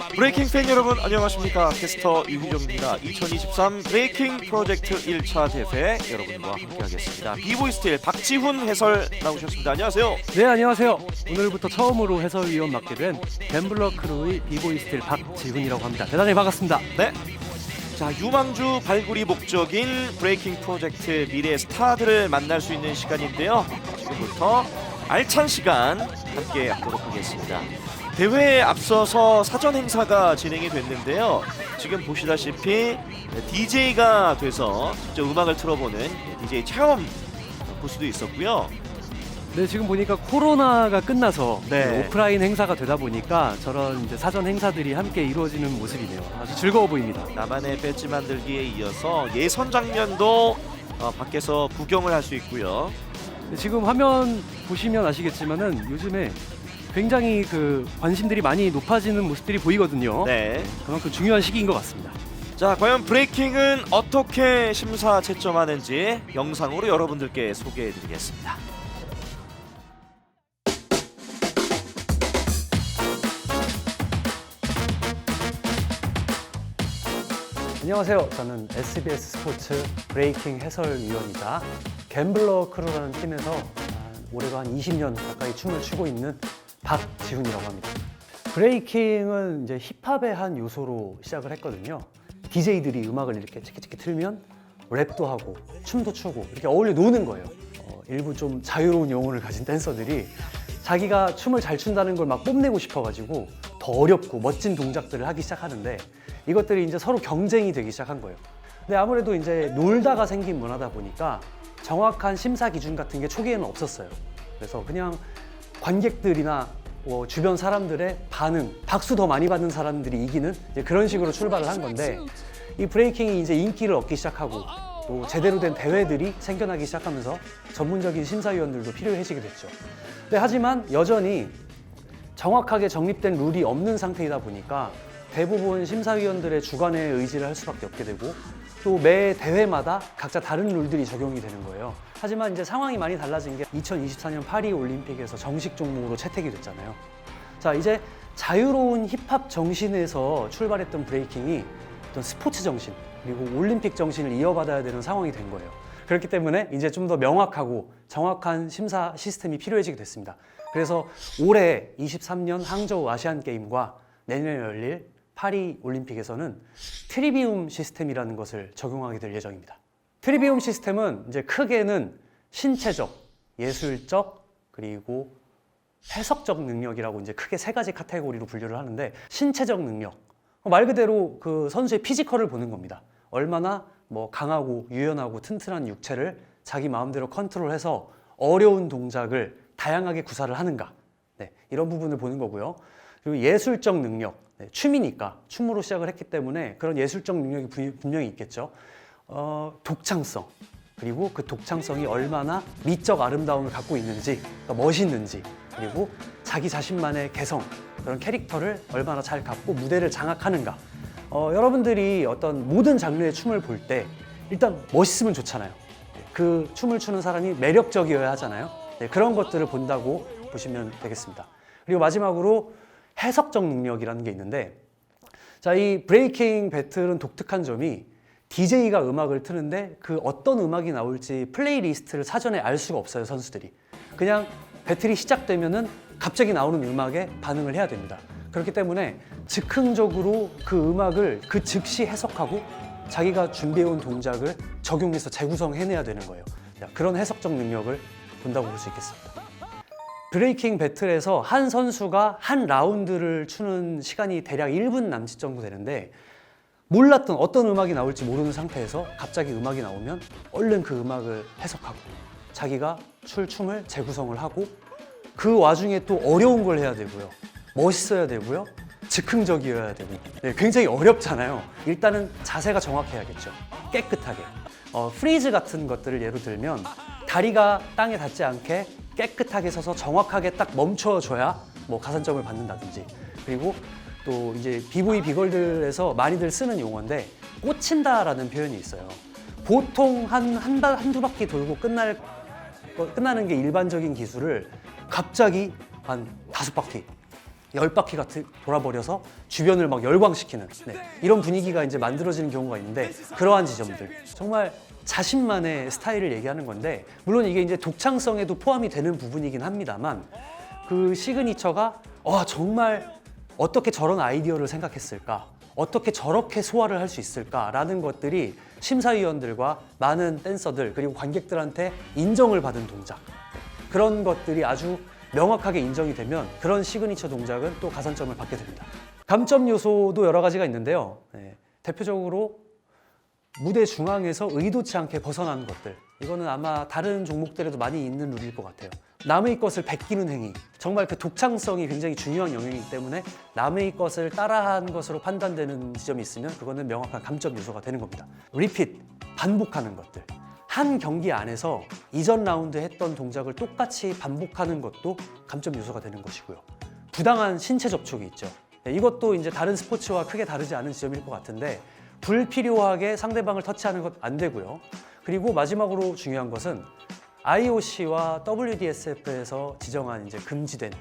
브레이킹 팬 여러분 안녕하십니까. 캐스터 이휘정입니다. 2023 브레이킹 프로젝트 1차 대회 여러분과 함께하겠습니다. 비보이 스틸 박지훈 해설 나오셨습니다. 안녕하세요. 네, 안녕하세요. 오늘부터 처음으로 해설위원 맡게 된 갬블러 크루의 비보이 스틸 박지훈이라고 합니다. 대단히 반갑습니다. 네. 자, 유망주 발굴이 목적인 브레이킹 프로젝트 미래 스타들을 만날 수 있는 시간인데요. 지금부터 알찬 시간 함께 하도록 하겠습니다. 대회에 앞서서 사전 행사가 진행이 됐는데요. 지금 보시다시피 DJ가 돼서 직접 음악을 틀어보는 DJ 체험 부스도 있었고요. 네, 지금 보니까 코로나가 끝나서 네. 오프라인 행사가 되다 보니까 저런 이제 사전 행사들이 함께 이루어지는 모습이네요. 아주 즐거워 보입니다. 나만의 배지 만들기에 이어서 예선 장면도 밖에서 구경을 할 수 있고요. 지금 화면 보시면 아시겠지만은 요즘에 굉장히 관심들이 많이 높아지는 모습들이 보이거든요. 네. 그만큼 중요한 시기인 것 같습니다. 자, 과연 브레이킹은 어떻게 심사 채점하는지 영상으로 여러분들께 소개해드리겠습니다. 안녕하세요. 저는 SBS 스포츠 브레이킹 해설위원이자 갬블러 크루라는 팀에서 올해로 한 20년 가까이 춤을 추고 있는 박지훈이라고 합니다. 브레이킹은 이제 힙합의 한 요소로 시작을 했거든요. DJ들이 음악을 이렇게 치키치키 틀면 랩도 하고 춤도 추고 이렇게 어울려 노는 거예요. 일부 좀 자유로운 영혼을 가진 댄서들이 자기가 춤을 잘 춘다는 걸 막 뽐내고 싶어가지고 더 어렵고 멋진 동작들을 하기 시작하는데 이것들이 이제 서로 경쟁이 되기 시작한 거예요. 근데 아무래도 이제 놀다가 생긴 문화다 보니까 정확한 심사 기준 같은 게 초기에는 없었어요. 그래서 그냥 관객들이나 주변 사람들의 반응, 박수 더 많이 받는 사람들이 이기는 이제 그런 식으로 출발을 한 건데 이 브레이킹이 이제 인기를 얻기 시작하고 또 제대로 된 대회들이 생겨나기 시작하면서 전문적인 심사위원들도 필요해지게 됐죠. 근데 하지만 여전히 정확하게 정립된 룰이 없는 상태이다 보니까 대부분 심사위원들의 주관의 의지를 할 수밖에 없게 되고 또 매 대회마다 각자 다른 룰들이 적용이 되는 거예요. 하지만 이제 상황이 많이 달라진 게 2024년 파리 올림픽에서 정식 종목으로 채택이 됐잖아요. 자, 이제 자유로운 힙합 정신에서 출발했던 브레이킹이 어떤 스포츠 정신 그리고 올림픽 정신을 이어받아야 되는 상황이 된 거예요. 그렇기 때문에 이제 좀 더 명확하고 정확한 심사 시스템이 필요해지게 됐습니다. 그래서 올해 23년 항저우 아시안 게임과 내년에 열릴 파리 올림픽에서는 트리비움 시스템이라는 것을 적용하게 될 예정입니다. 트리비움 시스템은 이제 크게는 신체적, 예술적, 그리고 해석적 능력이라고 이제 크게 세 가지 카테고리로 분류를 하는데 신체적 능력, 말 그대로 그 선수의 피지컬을 보는 겁니다. 얼마나 강하고 유연하고 튼튼한 육체를 자기 마음대로 컨트롤해서 어려운 동작을 다양하게 구사를 하는가, 네, 이런 부분을 보는 거고요. 그리고 예술적 능력, 네, 춤이니까 춤으로 시작을 했기 때문에 그런 예술적 능력이 분명히 있겠죠. 독창성, 그리고 그 독창성이 얼마나 미적 아름다움을 갖고 있는지, 그러니까 멋있는지, 그리고 자기 자신만의 개성, 그런 캐릭터를 얼마나 잘 갖고 무대를 장악하는가. 여러분들이 어떤 모든 장르의 춤을 볼 때 일단 멋있으면 좋잖아요. 그 춤을 추는 사람이 매력적이어야 하잖아요. 네, 그런 것들을 본다고 보시면 되겠습니다. 그리고 마지막으로 해석적 능력이라는 게 있는데, 자, 이 브레이킹 배틀은 독특한 점이 DJ가 음악을 트는데 그 어떤 음악이 나올지 플레이리스트를 사전에 알 수가 없어요, 선수들이. 그냥 배틀이 시작되면은 갑자기 나오는 음악에 반응을 해야 됩니다. 그렇기 때문에 즉흥적으로 그 음악을 그 즉시 해석하고 자기가 준비해온 동작을 적용해서 재구성해내야 되는 거예요. 그런 해석적 능력을 본다고 볼 수 있겠습니다. 브레이킹 배틀에서 한 선수가 한 라운드를 추는 시간이 대략 1분 남짓 정도 되는데 몰랐던 어떤 음악이 나올지 모르는 상태에서 갑자기 음악이 나오면 얼른 그 음악을 해석하고 자기가 출 춤을 재구성을 하고 그 와중에 또 어려운 걸 해야 되고요. 멋있어야 되고요. 즉흥적이어야 되고. 네, 굉장히 어렵잖아요. 일단은 자세가 정확해야겠죠. 깨끗하게. 프리즈 같은 것들을 예로 들면 다리가 땅에 닿지 않게 깨끗하게 서서 정확하게 딱 멈춰줘야 가산점을 받는다든지, 그리고 또 이제 비보이 비걸들에서 많이들 쓰는 용어인데 꽂힌다라는 표현이 있어요. 보통 한두 바퀴 돌고 끝나는 게 일반적인 기술을 갑자기 한 5바퀴 열바퀴가 돌아버려서 주변을 막 열광시키는 이런 분위기가 이제 만들어지는 경우가 있는데 그러한 지점들 정말 자신만의 스타일을 얘기하는 건데 물론 이게 이제 독창성에도 포함이 되는 부분이긴 합니다만 그 시그니처가 정말 어떻게 저런 아이디어를 생각했을까? 어떻게 저렇게 소화를 할 수 있을까라는 것들이 심사위원들과 많은 댄서들 그리고 관객들한테 인정을 받은 동작 그런 것들이 아주 명확하게 인정이 되면 그런 시그니처 동작은 또 가산점을 받게 됩니다. 감점 요소도 여러 가지가 있는데요. 대표적으로 무대 중앙에서 의도치 않게 벗어나는 것들 이거는 아마 다른 종목들에도 많이 있는 룰일 것 같아요. 남의 것을 베끼는 행위 정말 그 독창성이 굉장히 중요한 영역이기 때문에 남의 것을 따라한 것으로 판단되는 지점이 있으면 그거는 명확한 감점 요소가 되는 겁니다. 리핏, 반복하는 것들 한 경기 안에서 이전 라운드 했던 동작을 똑같이 반복하는 것도 감점 요소가 되는 것이고요. 부당한 신체 접촉이 있죠. 이것도 이제 다른 스포츠와 크게 다르지 않은 지점일 것 같은데 불필요하게 상대방을 터치하는 것 안 되고요. 그리고 마지막으로 중요한 것은 IOC와 WDSF에서 지정한 이제 금지된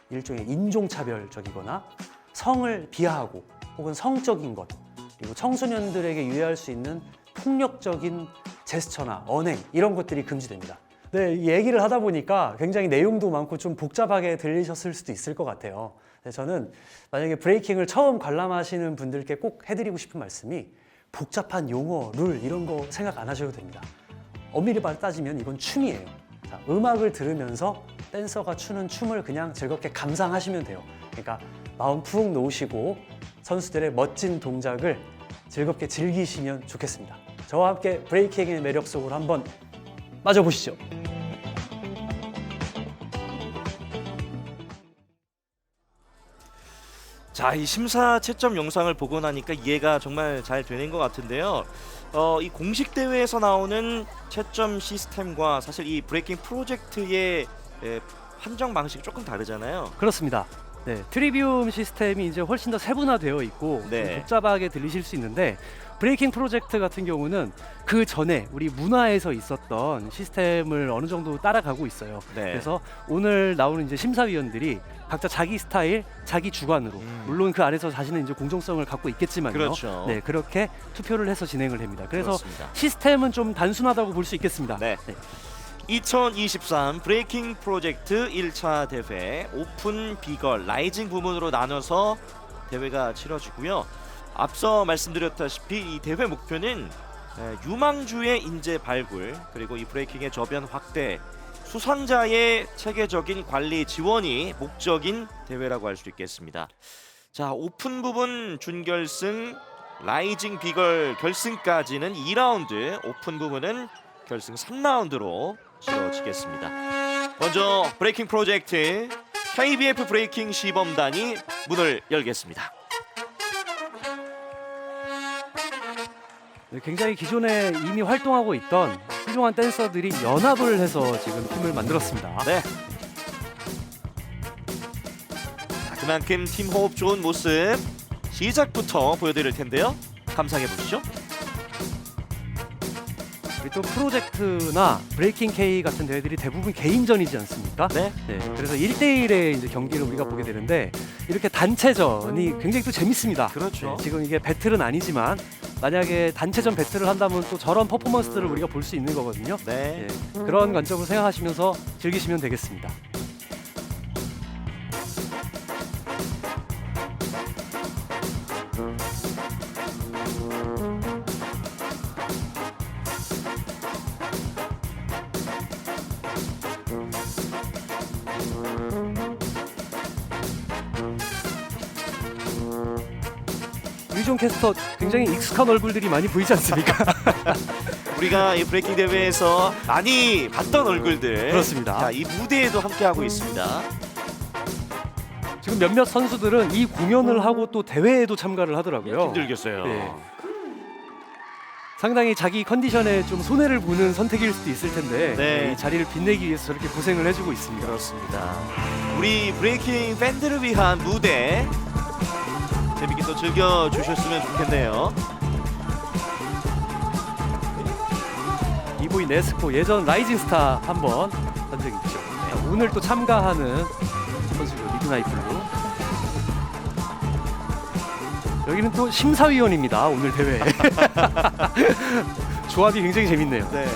일종의 인종차별적이거나 성을 비하하고 혹은 성적인 것 그리고 청소년들에게 유해할 수 있는 폭력적인 제스처나 언행 이런 것들이 금지됩니다. 네, 이 얘기를 하다 보니까 굉장히 내용도 많고 좀 복잡하게 들리셨을 수도 있을 것 같아요. 저는 만약에 브레이킹을 처음 관람하시는 분들께 꼭 해드리고 싶은 말씀이 복잡한 용어, 룰 이런 거 생각 안 하셔도 됩니다. 엄밀히 따지면 이건 춤이에요. 자, 음악을 들으면서 댄서가 추는 춤을 그냥 즐겁게 감상하시면 돼요. 그러니까 마음 푹 놓으시고 선수들의 멋진 동작을 즐겁게 즐기시면 좋겠습니다. 저와 함께 브레이킹의 매력 속으로 한번 빠져보시죠. 자, 이 심사 채점 영상을 보고 나니까 이해가 정말 잘 되는 것 같은데요. 이 공식 대회에서 나오는 채점 시스템과 사실 이 브레이킹 프로젝트의 판정 방식이 조금 다르잖아요. 그렇습니다. 네, 트리비움 시스템이 이제 훨씬 더 세분화되어 있고 네. 좀 복잡하게 들리실 수 있는데 브레이킹 프로젝트 같은 경우는 그 전에 우리 문화에서 있었던 시스템을 어느 정도 따라가고 있어요. 네. 그래서 오늘 나오는 이제 심사위원들이 각자 자기 스타일, 자기 주관으로 물론 그 안에서 자신은 이제 공정성을 갖고 있겠지만요. 그렇죠. 네, 그렇게 투표를 해서 진행을 합니다. 그래서 그렇습니다. 시스템은 좀 단순하다고 볼 수 있겠습니다. 네. 2023 브레이킹 프로젝트 1차 대회 오픈 비걸 라이징 부문으로 나눠서 대회가 치러지고요. 앞서 말씀드렸다시피 이 대회 목표는 유망주의 인재 발굴 그리고 이 브레이킹의 저변 확대 수상자의 체계적인 관리 지원이 목적인 대회라고 할 수 있겠습니다. 자, 오픈 부분 준결승 라이징 비걸 결승까지는 2라운드 오픈 부분은 결승 3라운드로 치러지겠습니다. 먼저 브레이킹 프로젝트 KBF 브레이킹 시범단이 문을 열겠습니다. 네, 굉장히 기존에 이미 활동하고 있던 훌륭한 댄서들이 연합을 해서 지금 팀을 만들었습니다. 네. 자, 그만큼 팀 호흡 좋은 모습 시작부터 보여드릴 텐데요. 감상해 보시죠. 우리 또 프로젝트나 브레이킹 K 같은 대회들이 대부분 개인전이지 않습니까? 네. 네, 그래서 1대1의 이제 경기를 우리가 보게 되는데 이렇게 단체전이 굉장히 또 재밌습니다. 그렇죠. 네, 지금 이게 배틀은 아니지만 만약에 단체전 배틀을 한다면 또 저런 퍼포먼스들을 우리가 볼 수 있는 거거든요. 네. 네, 그런 관점으로 생각하시면서 즐기시면 되겠습니다. 유희종 캐스터 굉장히 익숙한 얼굴들이 많이 보이지 않습니까? 우리가 이 브레이킹 대회에서 많이 봤던 얼굴들. 그렇습니다. 자, 이 무대에도 함께 하고 있습니다. 지금 몇몇 선수들은 이 공연을 하고 또 대회에도 참가를 하더라고요. 힘들겠어요. 네. 상당히 자기 컨디션에 좀 손해를 보는 선택일 수도 있을 텐데 네. 이 자리를 빛내기 위해서 저렇게 고생을 해주고 있습니다. 그렇습니다. 우리 브레이킹 팬들을 위한 무대 재밌게 또 즐겨주셨으면 좋겠네요. 이보이 네스코 예전 라이징 스타 한번 한 적이 있죠. 자, 오늘 또 참가하는 선수죠. 미드나이트로. 여기는 또 심사위원입니다. 오늘 대회. 조합이 굉장히 재밌네요. 네.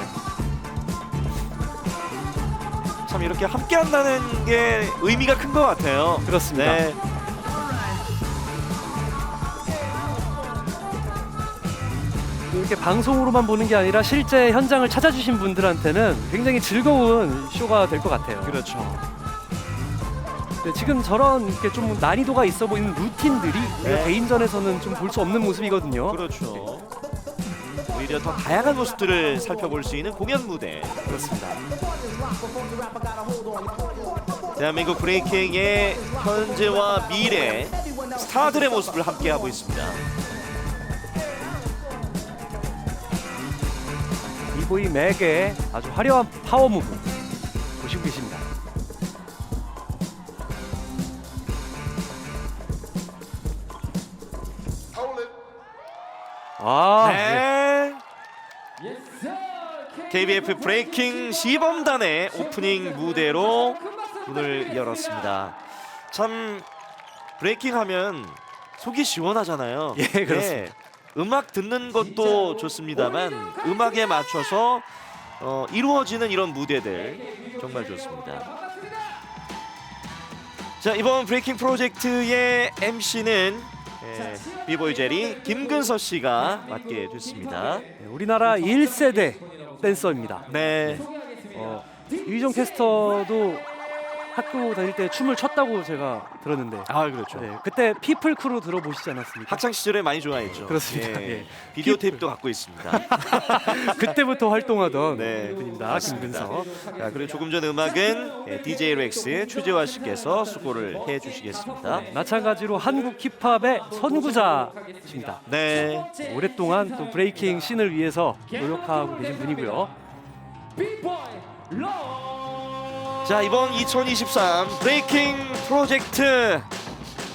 참 이렇게 함께 한다는 게 의미가 큰 것 같아요. 그렇습니다. 네. 이렇게 방송으로만 보는 게 아니라 실제 현장을 찾아주신 분들한테는 굉장히 즐거운 쇼가 될 것 같아요. 그렇죠. 네, 지금 저런 이렇게 좀 난이도가 있어 보이는 루틴들이 네. 우리가 개인전에서는 좀 볼 수 없는 모습이거든요. 그렇죠. 오히려 더 다양한 모습들을 살펴볼 수 있는 공연 무대. 그렇습니다. 대한민국 브레이킹의 현재와 미래 스타들의 모습을 함께하고 있습니다. 비보이 맥의 아주 화려한 파워 무브 보시고 계십니다. 아, 네. 네. KBF 브레이킹 시범단의 오프닝 무대로 문을 열었습니다. 참 브레이킹 하면 속이 시원하잖아요. 예, 그렇습니다. 음악 듣는 것도 좋습니다만 음악에 맞춰서 이루어지는 이런 무대들 정말 좋습니다. 자, 이번 브레이킹 프로젝트의 MC는 비보이 제리 김근서 씨가 맡게 됐습니다. 네, 우리나라 1세대 댄서입니다. 네. 유희정 캐스터도 학교 다닐 때 춤을 췄다고 제가 들었는데, 아, 그렇죠. 네, 그때 피플 크루 들어보시지 않았습니까? 학창 시절에 많이 좋아했죠. 그렇습니다. 예. 비디오 테이프도 갖고 있습니다. 그때부터 활동하던 네, 분입니다. 맞습니다. 김근서. 자, 그리고 조금 전 음악은 DJ 렉스 최재화 씨께서 수고를 해주시겠습니다. 마찬가지로 한국 힙합의 선구자십니다. 네. 오랫동안 또 브레이킹 씬을 위해서 노력하고 계신 분이고요. 자, 이번 2023 브레이킹 프로젝트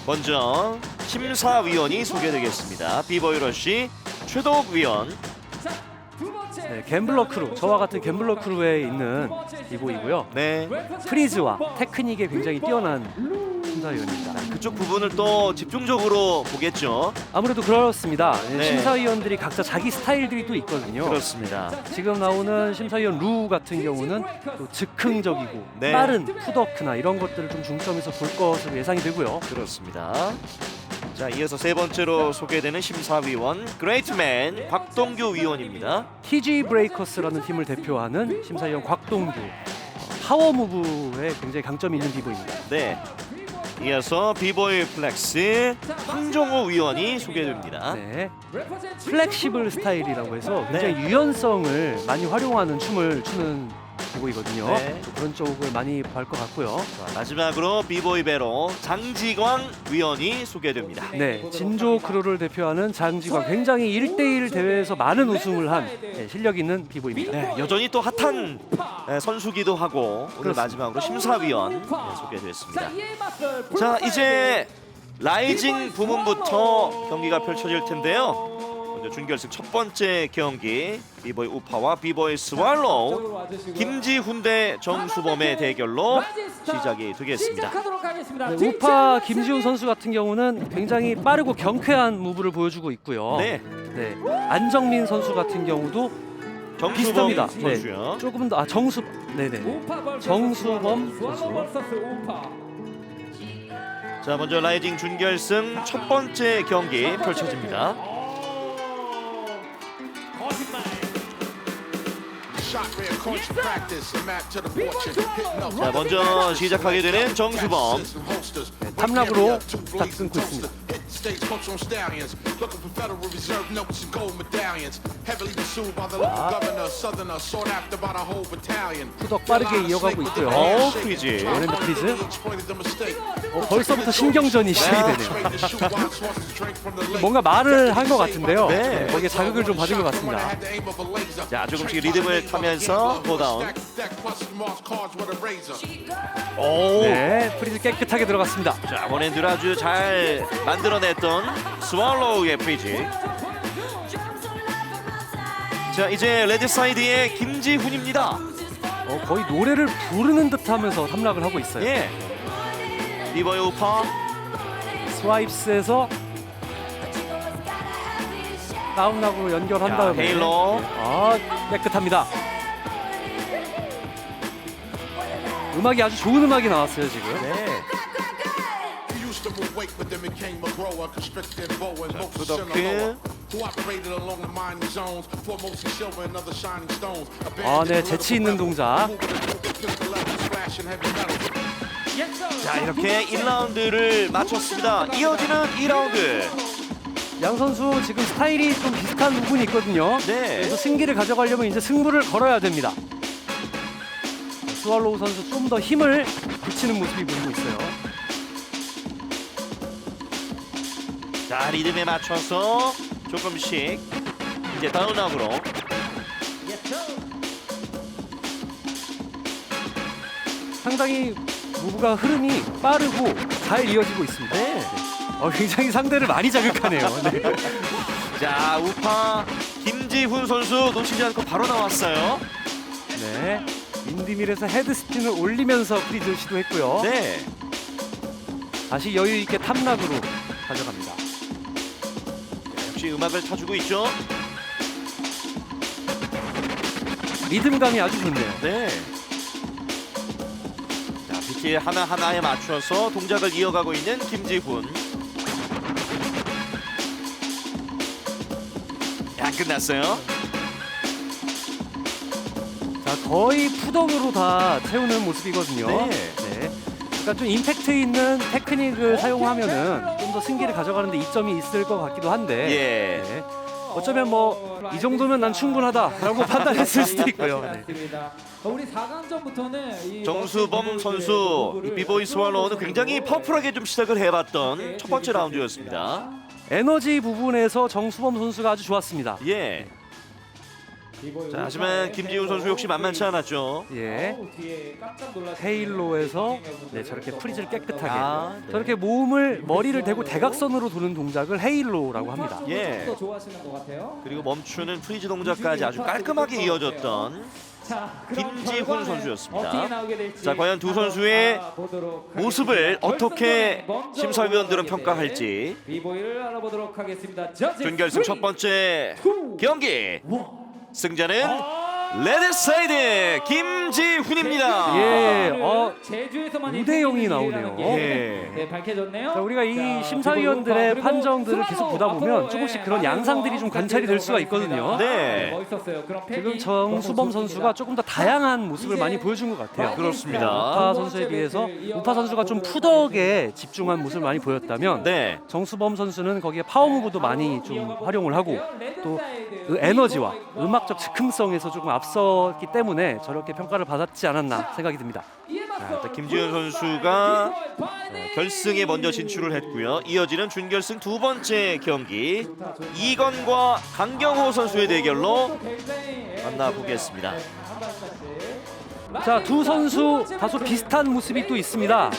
먼저 심사위원이 소개되겠습니다. 비보이 러쉬 최덕 위원. 네, 갬블러 크루, 저와 같은 갬블러 크루에 있는 비보이고요. 네. 프리즈와 테크닉에 굉장히 뛰어난 심사위원입니다. 그쪽 부분을 또 집중적으로 보겠죠. 아무래도 그렇습니다. 네, 네. 심사위원들이 각자 자기 스타일들이 또 있거든요. 그렇습니다. 지금 나오는 심사위원 루 같은 경우는 또 즉흥적이고 네. 빠른 푸더크나 이런 것들을 좀 중점에서 볼 것으로 예상이 되고요. 그렇습니다. 자, 이어서 세 번째로 소개되는 심사위원 그레이트맨 곽동규 위원입니다. TG 브레이커스라는 팀을 대표하는 심사위원 곽동규. 파워 무브에 굉장히 강점이 있는 비보입니다. 네. 이어서 비보이 플렉스 황정호 위원이 소개됩니다. 네. 플렉시블 스타일이라고 해서 굉장히 네. 유연성을 많이 활용하는 춤을 추는 비보이거든요. 네. 그런 쪽을 많이 볼 것 같고요. 자, 마지막으로 비보이 배로 장지광 위원이 소개됩니다. 네, 진조 크루를 대표하는 장지광, 굉장히 1대1 대회에서 많은 우승을 한 실력 있는 비보입니다. 네, 여전히 또 핫한 선수기도 하고 오늘 그렇습니다. 마지막으로 심사위원 소개됐습니다. 자, 이제 라이징 부문부터 경기가 펼쳐질 텐데요. 먼저 준결승 첫 번째 경기 비보이 우파와 비보이 스왈로우 김지훈 대 정수범의 대결로 시작이 되겠습니다. 네, 우파 김지훈 선수 같은 경우는 굉장히 빠르고 경쾌한 무브를 보여주고 있고요. 네, 네, 안정민 선수 같은 경우도 정수범 비슷합니다. 선수요. 네, 조금 더 네네. 정수범 선수. 자, 먼저 라이징 준결승 첫 번째 경기 펼쳐집니다. 자, 먼저 시작하게 되는 정수범. 탐락으로 스타트 끊고 있습니다. 후덕 빠르게 이어가고 있고요. 프리즈. 원핸드 프리즈. 벌써부터 신경전이 시작이 되네요. 뭔가 말을 한 것 같은데요. 네. 거기에 자극을 좀 받은 것 같습니다. 자, 조금씩 리듬을 타면서 고다운. 오. 네, 프리즈 깨끗하게 들어갔습니다. 자, 원핸드를 아주 잘 만들어냈던 스왈로우의 프리즈. 자, 이제 레드 사이드의 김지훈입니다. 거의 노래를 부르는 듯하면서 탐락을 하고 있어요. 예. 비보이 우파. 스와이프스에서 다운락으로 연결한 야, 다음에 헤일로. 깨끗합니다. 음악이 아주 좋은 음악이 나왔어요 지금. 네. 푸더크. 네, 재치 있는 동작. 자, 이렇게 1라운드를 마쳤습니다. 이어지는 2라운드. 양 선수 지금 스타일이 좀 비슷한 부분이 있거든요. 네. 그래서 승기를 가져가려면 이제 승부를 걸어야 됩니다. 스왈로우 선수 좀 더 힘을 붙이는 모습이 보이고 있어요. 자, 리듬에 맞춰서 조금씩 이제 다운락으로. 상당히 무브가 흐름이 빠르고 잘 이어지고 있습니다. 네. 굉장히 상대를 많이 자극하네요. 네. 자, 우파 김지훈 선수 놓치지 않고 바로 나왔어요. 네. 인디밀에서 헤드스핀을 올리면서 프리즈 시도했고요. 네. 다시 여유 있게 탑락으로 가져갑니다. 역시 음악을 타주고 있죠. 리듬감이 아주 좋네요. 네. 자, 비트 하나하나에 맞춰서 동작을 이어가고 있는 김지훈. 안 끝났어요. 자, 거의 푸덕으로 다 채우는 모습이거든요. 네. 그러니까 좀 임팩트 있는 테크닉을 사용하면은 좀 더 승기를 가져가는데 이점이 있을 것 같기도 한데. 예. 네. 어쩌면 뭐 이 정도면 난 충분하다라고 판단했을 수도 있고요. 네. 우리 4강전부터는 정수범 선수, 이 비보이 스왈로우는 굉장히 퍼플하게 좀 시작을 해봤던 첫 번째 라운드였습니다. 에너지 부분에서 정수범 선수가 아주 좋았습니다. 예. 자, 하지만 김지훈 선수 역시 만만치 않았죠. 예. 헤일로에서 네, 저렇게 프리즈를 깨끗하게 네. 저렇게 몸을 머리를 대고 대각선으로 도는 동작을 헤일로라고 합니다. 예. 더 좋아하시는 것 같아요. 그리고 멈추는 프리즈 동작까지 아주 깔끔하게 이어졌던 자, 김지훈 선수였습니다. 어떻게 나오게 될지 자, 과연 두 선수의 알아보도록 모습을 하겠습니다. 어떻게 결승전에 심사위원들은 먼저 평가할지 비보이를 알아보도록 하겠습니다. 저지 준결승 첫 번째 경기 승자는 레드사이드 김지훈입니다. 예, 제주에서만 5대0이 나오네요. 예. 밝혀졌네요. 자, 우리가 이 심사위원들의 판정들을 계속 보다 보면 조금씩 그런 양상들이 좀 관찰이 될 수가 있거든요. 네. 멋있었어요. 그럼 지금 정수범 선수가 조금 더 다양한 모습을 많이 보여준 것 같아요. 그렇습니다. 우파 선수에 비해서 우파 선수가 좀 푸덕에 집중한 모습을 많이 보였다면 네. 정수범 선수는 거기에 파워무브도 많이 좀 활용을 하고 또 그 에너지와 음악적 즉흥성에서 조금 앞섰기 때문에 저렇게 평가를 받았지 않았나 생각이 듭니다. 자, 일단 김지훈 선수가 결승에 먼저 진출을 했고요. 이어지는 준결승 두 번째 경기 이건과 강경호 선수의 대결로 만나보겠습니다. 자, 두 선수 다소 비슷한 모습이 또 있습니다.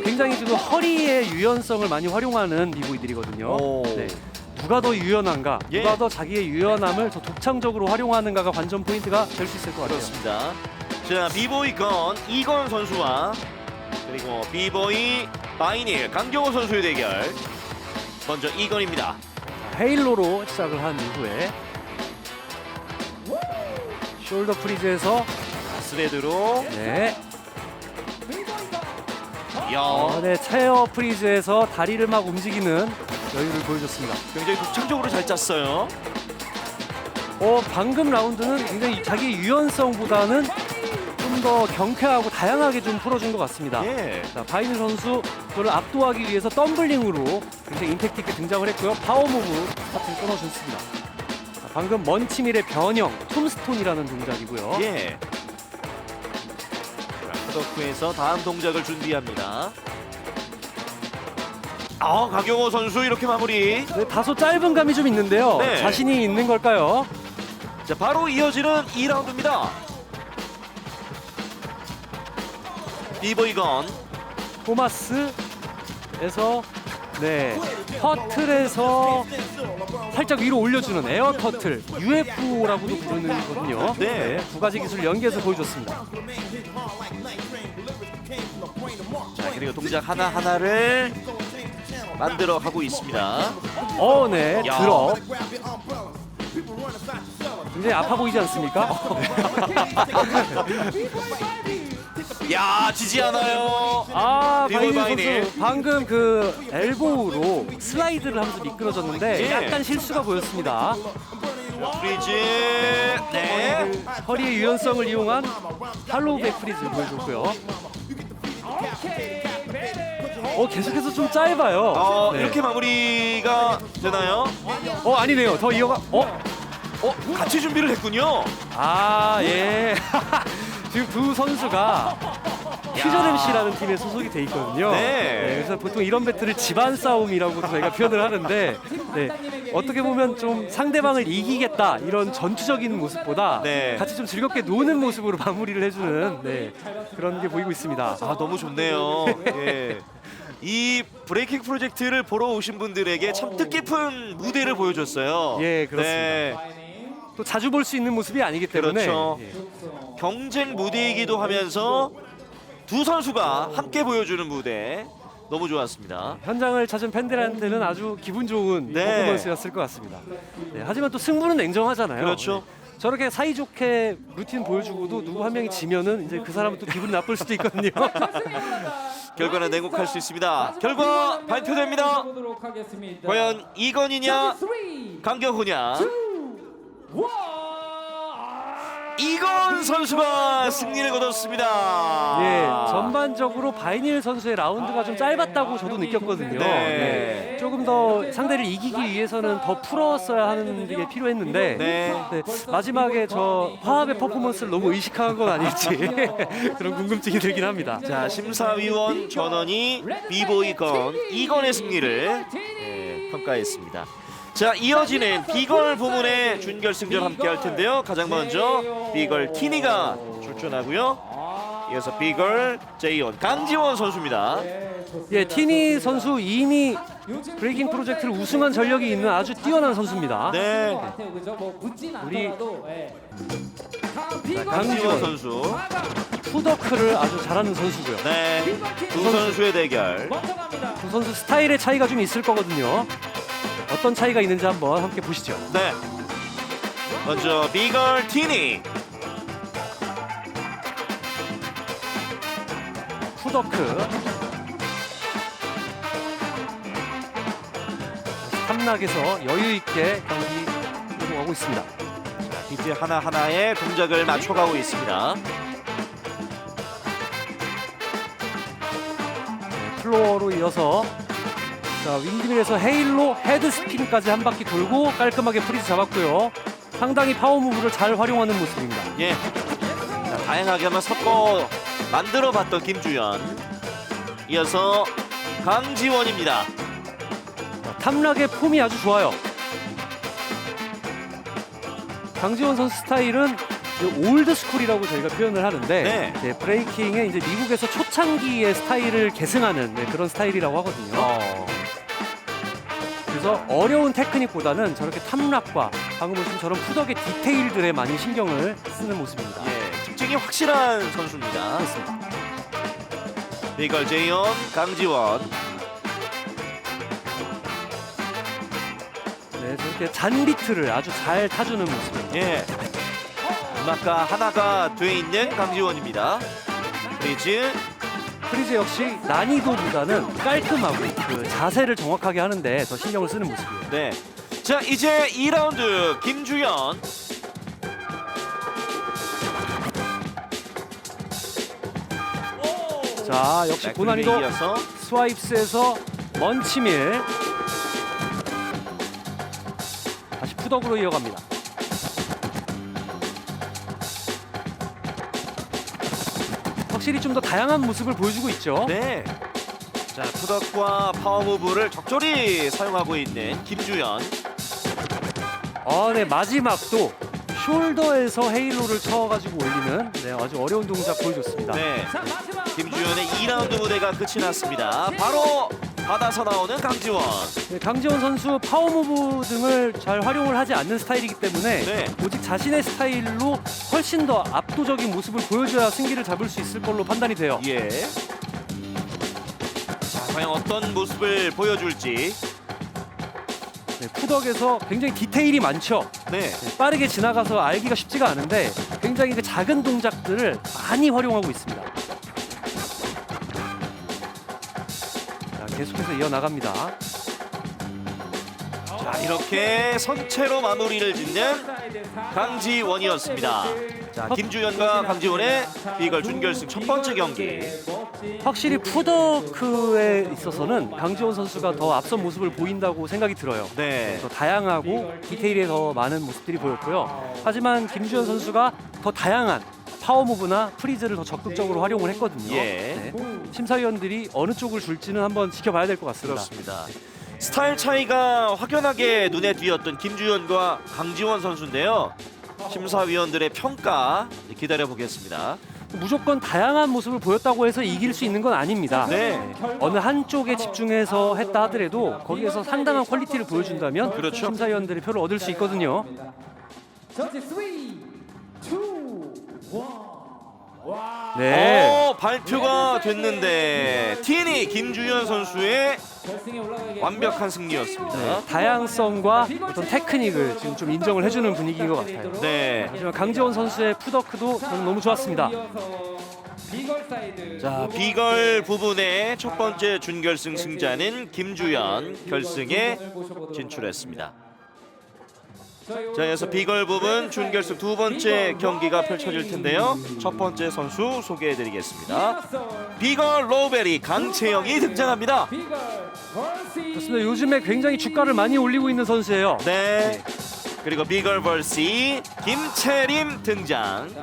굉장히 지금 허리의 유연성을 많이 활용하는 비보이들이거든요. 오. 네. 누가 더 유연한가, 예. 누가 더 자기의 유연함을 더 독창적으로 활용하는가가 관전 포인트가 될 수 있을 것 같아요. 그렇습니다. 자, 비보이 건 이건 선수와 그리고 비보이 바이닐 강경호 선수의 대결. 먼저 이건입니다. 헤일로로 시작을 한 이후에 숄더 프리즈에서 스레드로 네, 야, 네, 체어 프리즈에서 다리를 막 움직이는 여유를 보여줬습니다. 굉장히 독창적으로 잘 짰어요. 방금 라운드는 굉장히 자기 유연성보다는 좀 더 경쾌하고 다양하게 좀 풀어준 것 같습니다. 예. 자, 바이닐 선수 그를 압도하기 위해서 덤블링으로 굉장히 임팩트 있게 등장을 했고요. 파워무브 스타트를 끊어줬습니다. 자, 방금 먼치밀의 변형, 톰스톤이라는 동작이고요. 예. 푸더크에서 다음 동작을 준비합니다. 강경호 선수 이렇게 마무리. 네, 다소 짧은 감이 좀 있는데요. 네. 자신이 있는 걸까요? 자, 바로 이어지는 2라운드입니다. 비보이 건 토마스에서 네, 터틀에서 살짝 위로 올려주는 에어 터틀, UFO라고도 부르는 거거든요. 네. 두 가지 기술 연계해서 보여줬습니다. 자, 그리고 동작 하나하나를 만들어 가고 있습니다. 네, 야. 드롭. 굉장히 아파 보이지 않습니까? 야, 지지 않아요. 바이닐 바이닐. 선수 방금 그 엘보우로 슬라이드를 하면서 미끄러졌는데 예. 약간 실수가 보였습니다. 프리즈. 네. 그 허리의 유연성을 이용한 할로우백 프리즈를 보여줬고요. 계속해서 좀 짧아요. 네. 이렇게 마무리가 되나요? 아니네요. 더 이어가. 같이 준비를 했군요. 예. 지금 두 선수가 퓨전 MC라는 팀에 소속이 돼 있거든요. 네. 그래서 보통 이런 배틀을 집안 싸움이라고 저희가 표현을 하는데, 어떻게 보면 좀 상대방을 이기겠다 이런 전투적인 모습보다 네. 같이 좀 즐겁게 노는 모습으로 마무리를 해주는 그런 게 보이고 있습니다. 너무 좋네요. 예. 이 브레이킹 프로젝트를 보러 오신 분들에게 참 뜻깊은 무대를 보여줬어요. 예, 그렇습니다. 또 자주 볼 수 있는 모습이 아니기 때문에 그렇죠. 경쟁 무대이기도 하면서 두 선수가 함께 보여주는 무대 너무 좋았습니다. 현장을 찾은 팬들한테는 아주 기분 좋은 네. 퍼포먼스였을 것 같습니다. 하지만 또 승부는 냉정하잖아요. 그렇죠. 저렇게 사이좋게 루틴 보여주고도 누구 한 명이 지면은 이제 그 사람은 또 기분이 나쁠 수도 있거든요. 결과는 냉혹할 수 있습니다. 결과 발표됩니다. 보도록 하겠습니다. 과연 이건이냐 3, 강경호냐. 1. 이건 선수가 승리를 거뒀습니다. 전반적으로 바이닐 선수의 라운드가 좀 짧았다고 저도 느꼈거든요. 네. 조금 더 상대를 이기기 위해서는 더 풀었어야 하는 게 필요했는데 네. 마지막에 저 화합의 퍼포먼스를 너무 의식한 건 아닐지 그런 궁금증이 들긴 합니다. 자, 심사위원 전원이 비보이 건 이건의 승리를 평가했습니다. 자, 이어지는 비걸 부문의 준결승전 함께 할 텐데요. 가장 먼저 비걸 티니가 출전하고요. 이어서 비걸 제이온 강지원 선수입니다. 티니 선수 이미 브레이킹 프로젝트를 우승한 전력이 있는 아주 뛰어난 선수입니다. 네, 우리 강지원 선수. 푸더크를 아주 잘하는 선수고요. 네, 두 선수의 대결. 두 선수 스타일의 차이가 좀 있을 거거든요. 어떤 차이가 있는지 한번 함께 보시죠. 네, 먼저 비걸 티니. 푸더크 탐락에서 여유 있게 경기 이동하고 있습니다. 이제 하나하나의 동작을 맞춰가고 있습니다. 플로어로 이어서 윈드밀에서 헤일로 헤드 스핀까지 한 바퀴 돌고 깔끔하게 프리즈 잡았고요. 상당히 파워 무브를 잘 활용하는 모습입니다. 예, 자, 다양하게 한번 섞어 만들어봤던 김주현. 이어서 강지원입니다. 탐락의 폼이 아주 좋아요. 강지원 선수 스타일은 올드 스쿨이라고 저희가 표현을 하는데 브레이킹의 이제 미국에서 초창기의 스타일을 계승하는 그런 스타일이라고 하거든요. 그래서 어려운 테크닉보다는 저렇게 탐락과 방금 보신 저런 푸덕의 디테일들에 많이 신경을 쓰는 모습입니다. 예, 특징이 확실한 선수입니다. 그렇습니다. 비걸 제이온 강지원. 저렇게 잔비트를 아주 잘 타주는 모습입니다. 예, 음악가 하나가 돼 있는 강지원입니다. 프리즈. 프리즈 역시 난이도보다는 깔끔하고 그 자세를 정확하게 하는데 더 신경을 쓰는 모습이에요. 네, 자 이제 2라운드 김주현. 자, 역시 고난이도 이어서 스와입스에서 먼치밀 다시 푸덕으로 이어갑니다. 확실히 좀 더 다양한 모습을 보여주고 있죠. 네. 자, 푸덕과 파워무브를 적절히 사용하고 있는 김주현. 네, 마지막도 숄더에서 헤일로를 쳐가지고 올리는 아주 어려운 동작 보여줬습니다. 네, 김주현의 2라운드 무대가 끝이 났습니다. 바로 받아서 나오는 강지원. 강지원 선수 파워무브 등을 잘 활용을 하지 않는 스타일이기 때문에 오직 자신의 스타일로 훨씬 더 압도적인 모습을 보여줘야 승기를 잡을 수 있을 걸로 판단이 돼요. 예. 자, 과연 어떤 모습을 보여줄지. 네, 푸덕에서 굉장히 디테일이 많죠. 네. 빠르게 지나가서 알기가 쉽지가 않은데 굉장히 그 작은 동작들을 많이 활용하고 있습니다. 자, 계속해서 이어나갑니다. 자, 이렇게 선체로 마무리를 짓는 강지원이었습니다. 자, 김주현과 강지원의 비걸 준결승 첫 번째 경기. 확실히 푸더크에 있어서는 강지원 선수가 더 앞선 모습을 보인다고 생각이 들어요. 네. 더 다양하고 디테일에 더 많은 모습들이 보였고요. 하지만 김주현 선수가 더 다양한 파워무브나 프리즈를 더 적극적으로 활용을 했거든요. 예. 네. 심사위원들이 어느 쪽을 줄지는 한번 지켜봐야 될 것 같습니다. 그렇습니다. 스타일 차이가 확연하게 눈에 띄었던 김주현과 강지원 선수인데요. 심사위원들의 평가 기다려 보겠습니다. 무조건 다양한 모습을 보였다고 해서 이길 수 있는 건 아닙니다. 네. 어느 한쪽에 집중해서 했다 하더라도 거기에서 상당한 퀄리티를 보여준다면 그렇죠. 심사위원들의 표를 얻을 수 있거든요. 전체 3, 2, 1. 네. 발표가 됐는데 티니 김주현 선수의 결승에 올라가게 완벽한 승리였습니다. 네, 다양성과 어떤 테크닉을 지금 좀 인정을 해주는 분위기인 것 같아요. 네. 하지만 강지원 선수의 푸더크도 저는 너무 좋았습니다. 비걸 사이드. 자, 비걸 부분의 첫 번째 준결승 승자는 김주현 결승에 진출했습니다. 자, 이어서 비걸 부분 준결승 두 번째 경기가 펼쳐질 텐데요. 첫 번째 선수 소개해드리겠습니다. 비걸 로베리 강채영이 등장합니다. 비걸 벌시. 그렇습니다. 요즘에 굉장히 주가를 많이 올리고 있는 선수예요. 네. 그리고 비걸 벌시 김채림 등장.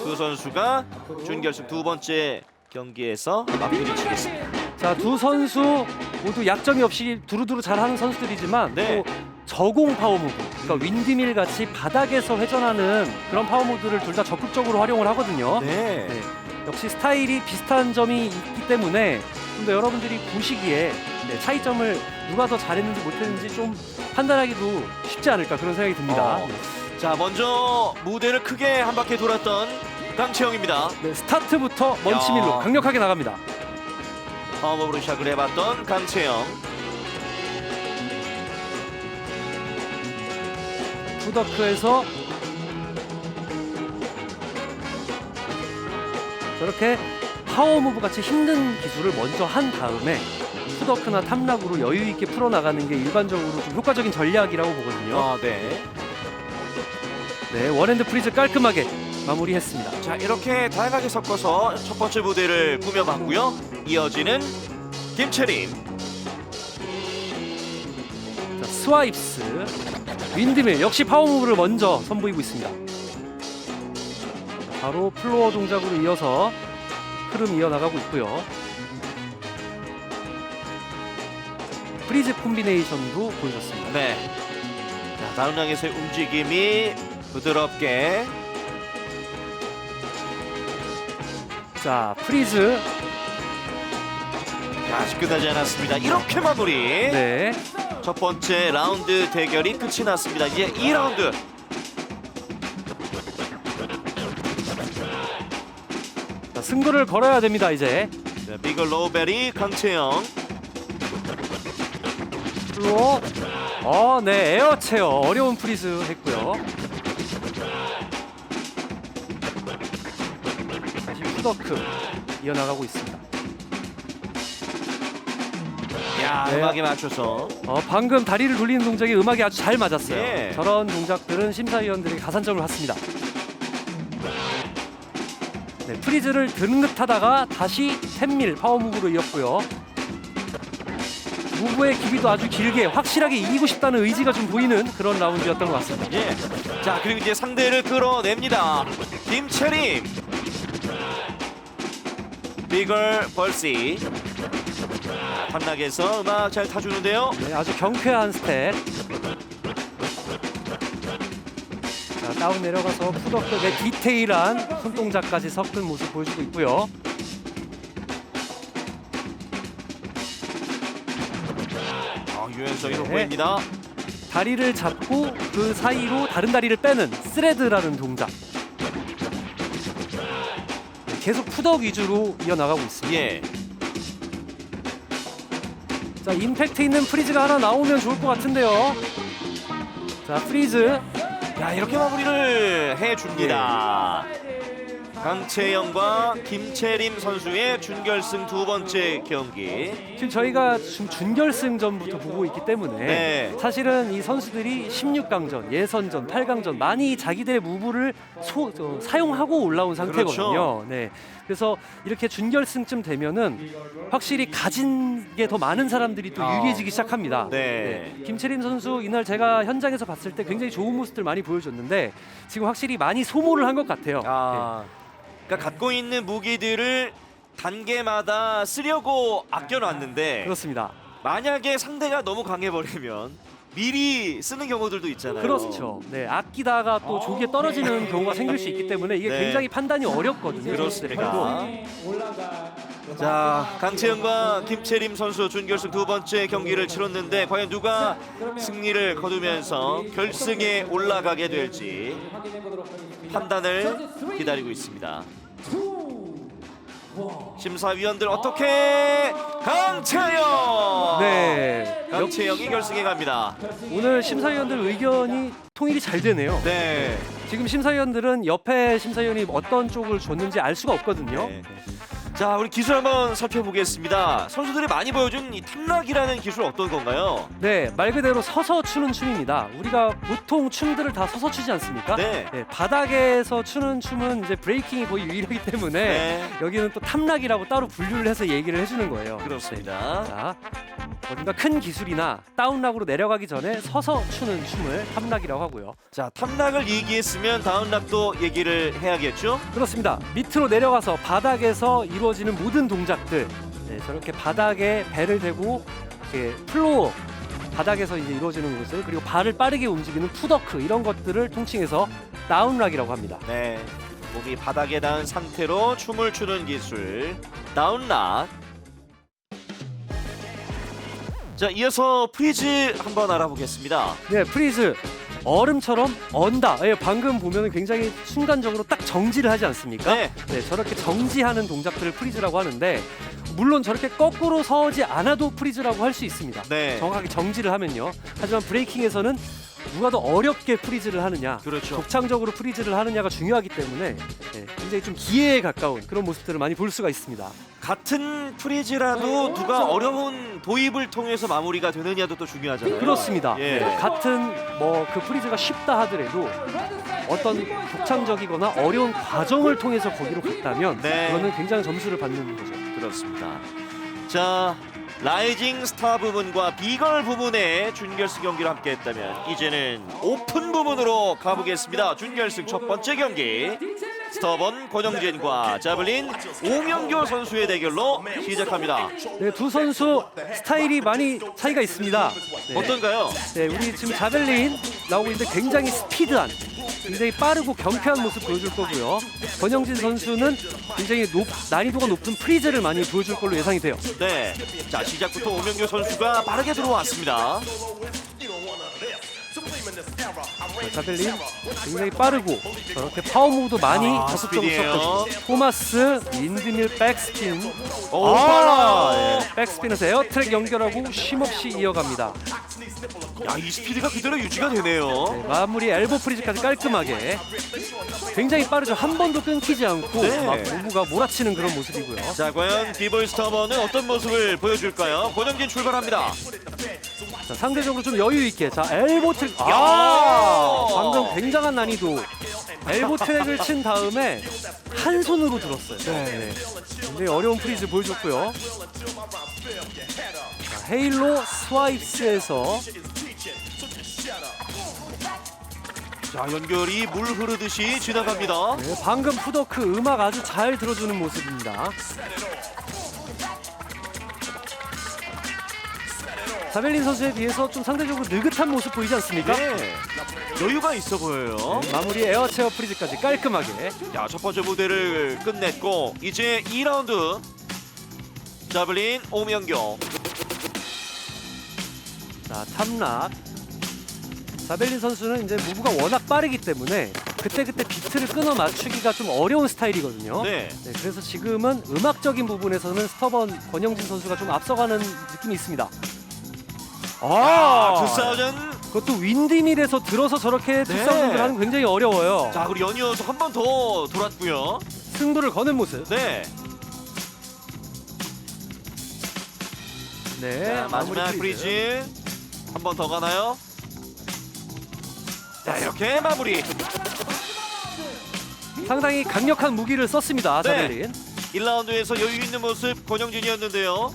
두 선수가 준결승 두 번째 경기에서 맞부딪 치겠습니다. 자, 두 선수 모두 약점이 없이 두루두루 잘하는 선수들이지만 네. 또 저공 파워무브, 그러니까 윈드밀 같이 바닥에서 회전하는 그런 파워무브를 둘 다 적극적으로 활용을 하거든요. 네. 네, 역시 스타일이 비슷한 점이 있기 때문에 좀 더 여러분들이 보시기에 차이점을 누가 더 잘했는지 못했는지 좀 판단하기도 쉽지 않을까 그런 생각이 듭니다. 자, 먼저 무대를 크게 한 바퀴 돌았던 강채영입니다. 네, 스타트부터 먼치밀로 야. 강력하게 나갑니다. 파워업으로 시작을 해봤던 강채영. 푸더크에서 저렇게 파워무브 같이 힘든 기술을 먼저 한 다음에 푸더크나 탐락으로 여유 있게 풀어나가는 게 일반적으로 좀 효과적인 전략이라고 보거든요. 네. 네, 원핸드 프리즈 깔끔하게 마무리했습니다. 자, 이렇게 다양하게 섞어서 첫 번째 무대를 꾸며봤고요. 이어지는 김채림. 자, 스와입스, 윈드밀 역시 파워무브를 먼저 선보이고 있습니다. 바로 플로어 동작으로 이어서 흐름 이어나가고 있고요. 프리즈 콤비네이션도 보여줬습니다. 네. 자, 다음 랑에서의 움직임이 부드럽게. 자, 프리즈. 자, 아직 끝나지 않았습니다. 이렇게 마무리. 네. 첫 번째 라운드 대결이 끝이 났습니다. 이제 2라운드. 자, 승부를 걸어야 됩니다, 이제. 자, 비걸 로베리 강채영. 플로어. 네, 에어 체어. 어려운 프리즈 했고요. 다시 푸더크 이어나가고 있습니다. 야, 네. 음악에 맞춰서. 방금 다리를 돌리는 동작이 음악이 아주 잘 맞았어요. 예. 저런 동작들은 심사위원들에게 가산점을 받습니다. 네, 프리즈를 드는 듯 하다가 다시 템밀 파워무브로 이었고요. 무브의 길이도 아주 길게 확실하게 이기고 싶다는 의지가 좀 보이는 그런 라운드였던 것 같습니다. 예. 자, 그리고 이제 상대를 끌어냅니다. 김채림. 비걸 벌시. 탐락에서 음악 잘 타주는데요. 네, 아주 경쾌한 스텝. 자, 다운 내려가서 푸더크의 디테일한 손동작까지 섞은 모습 보여주고 있고요. 유연성이 네. 돋보입니다. 다리를 잡고 그 사이로 다른 다리를 빼는 스레드라는 동작. 네, 계속 푸덕 위주로 이어나가고 있습니다. 예. 자, 임팩트 있는 프리즈가 하나 나오면 좋을 것 같은데요. 자, 프리즈. 야, 이렇게 마무리를 해줍니다. 강채영과 김채림 선수의 준결승 두 번째 경기. 지금 저희가 지금 준결승전부터 보고 있기 때문에 네. 사실은 이 선수들이 16강전, 예선전, 8강전 많이 자기들의 무브를 사용하고 올라온 상태거든요. 그렇죠. 네. 그래서 이렇게 준결승쯤 되면은 확실히 가진 게 더 많은 사람들이 또 유리해지기 시작합니다. 네. 김채림 선수 이날 제가 현장에서 봤을 때 굉장히 좋은 모습들 많이 보여줬는데 지금 확실히 많이 소모를 한 것 같아요. 그러니까 갖고 있는 무기들을 단계마다 쓰려고 아껴놨는데 그렇습니다. 만약에 상대가 너무 강해버리면 미리 쓰는 경우들도 있잖아요. 그렇죠. 네, 아끼다가 또 조기에 떨어지는 경우가 생길 수 있기 때문에 이게 네. 굉장히 판단이 어렵거든요. 그렇습니다. 올라가. 자, 강채영과 김채림 선수 준결승 두 번째 경기를 치렀는데 과연 누가 승리를 거두면서 결승에 올라가게 될지 확인해 보도록 하겠습니다. 판단을 기다리고 있습니다. 심사위원들 어떻게? 강채영! 네, 강채영이 결승에 갑니다. 오늘 심사위원들 의견이 통일이 잘 되네요. 네. 지금 심사위원들은 옆에 심사위원이 어떤 쪽을 줬는지 알 수가 없거든요. 네. 자, 우리 기술 한번 살펴보겠습니다. 선수들이 많이 보여준 이 탐락이라는 기술 어떤 건가요? 네, 말 그대로 서서 추는 춤입니다. 우리가 보통 춤들을 다 서서 추지 않습니까? 네. 바닥에서 추는 춤은 이제 브레이킹이 거의 유일하기 때문에 네. 여기는 또 탐락이라고 따로 분류를 해서 얘기를 해주는 거예요. 그렇습니다. 자, 어딘가 큰 기술이나 다운락으로 내려가기 전에 서서 추는 춤을 탐락이라고 하고요. 자, 탐락을 얘기했으면 다음 락도 얘기를 해야겠죠? 그렇습니다. 밑으로 내려가서 바닥에서 이루어지는 모든 동작들, 네, 저렇게 바닥에 배를 대고 이렇게 플로어 바닥에서 이제 이루어지는 것을, 그리고 발을 빠르게 움직이는 푸더크, 이런 것들을 통칭해서 다운락이라고 합니다. 네. 몸이 바닥에 닿은 상태로 춤을 추는 기술 다운락. 자, 이어서 프리즈 한번 알아보겠습니다. 네, 프리즈. 얼음처럼 언다. 예, 방금 보면은 굉장히 순간적으로 딱 정지를 하지 않습니까? 네. 네, 저렇게 정지하는 동작들을 프리즈라고 하는데, 물론 저렇게 거꾸로 서지 않아도 프리즈라고 할 수 있습니다. 네. 정확하게 정지를 하면요. 하지만 브레이킹에서는 누가 더 어렵게 프리즈를 하느냐, 그렇죠. 독창적으로 프리즈를 하느냐가 중요하기 때문에 굉장히 좀 기회에 가까운 그런 모습들을 많이 볼 수가 있습니다. 같은 프리즈라도 누가 어려운 도입을 통해서 마무리가 되느냐도 또 중요하잖아요. 그렇습니다. 예. 네, 같은 뭐 그 프리즈가 쉽다 하더라도 어떤 독창적이거나 어려운 과정을 통해서 거기로 갔다면 네. 그거는 굉장히 점수를 받는 거죠. 그렇습니다. 자, 라이징 스타 부분과 비걸 부분의 준결승 경기를 함께 했다면 이제는 오픈 부분으로 가보겠습니다. 준결승 첫 번째 경기, 스터번 권영진과 자블린 오명교 선수의 대결로 시작합니다. 네, 두 선수 스타일이 많이 차이가 있습니다. 네. 어떤가요? 네, 우리 지금 자벨린 나오고 있는데 굉장히 스피드한, 굉장히 빠르고 경쾌한 모습 보여줄 거고요. 권영진 선수는 굉장히 난이도가 높은 프리즈를 많이 보여줄 걸로 예상이 돼요. 네. 자, 시작부터 오명교 선수가 빠르게 들어왔습니다. 자벨린 굉장히 빠르고 저렇게 파워무브도 많이 적극적으로 스피디예요. 썼거든요. 토마스 윈드밀 백스핀. 오, 빨라. 예, 백스핀에서 에어트랙 연결하고 쉼없이 이어갑니다. 야, 이 스피드가 그대로 유지가 되네요. 네, 마무리 엘보 프리즈까지 깔끔하게. 굉장히 빠르죠. 한 번도 끊기지 않고 네. 막 무브가 몰아치는 그런 모습이고요. 자, 과연 비보이 스타버는 어떤 모습을 보여줄까요? 권영진 출발합니다. 자, 상대적으로 좀 여유 있게. 자, 엘보 트랙. 방금 굉장한 난이도. 엘보 트랙을 친 다음에 한 손으로 들었어요. 네. 굉장히 어려운 프리즈 보여줬고요. 자, 헤일로 스와이프스에서 자, 연결이 물 흐르듯이 지나갑니다. 네, 방금 푸더크 음악 아주 잘 들어주는 모습입니다. 자벨린 선수에 비해서 좀 상대적으로 느긋한 모습 보이지 않습니까? 네. 여유가 있어 보여요. 마무리 에어체어 프리즈까지 깔끔하게. 자, 첫 번째 무대를 끝냈고 이제 2라운드 자블린 오명교. 자, 탐락. 자벨린 선수는 이제 무브가 워낙 빠르기 때문에 그때그때 비트를 끊어 맞추기가 좀 어려운 스타일이거든요. 네. 네, 그래서 지금은 음악적인 부분에서는 스터번 권영진 선수가 좀 앞서가는 느낌이 있습니다. 아, 2000. 그것도 윈디밀에서 들어서 저렇게 네. 2000을 하는 거 굉장히 어려워요. 자, 그리고 연이어서 한 번 더 돌았고요. 승부를 거는 모습. 네. 네. 자, 마지막 프리즈. 한 번 더 가나요? 자, 이렇게 마무리. 상당히 강력한 무기를 썼습니다. 네. 자벨린. 1라운드에서 여유 있는 모습 권영진이었는데요.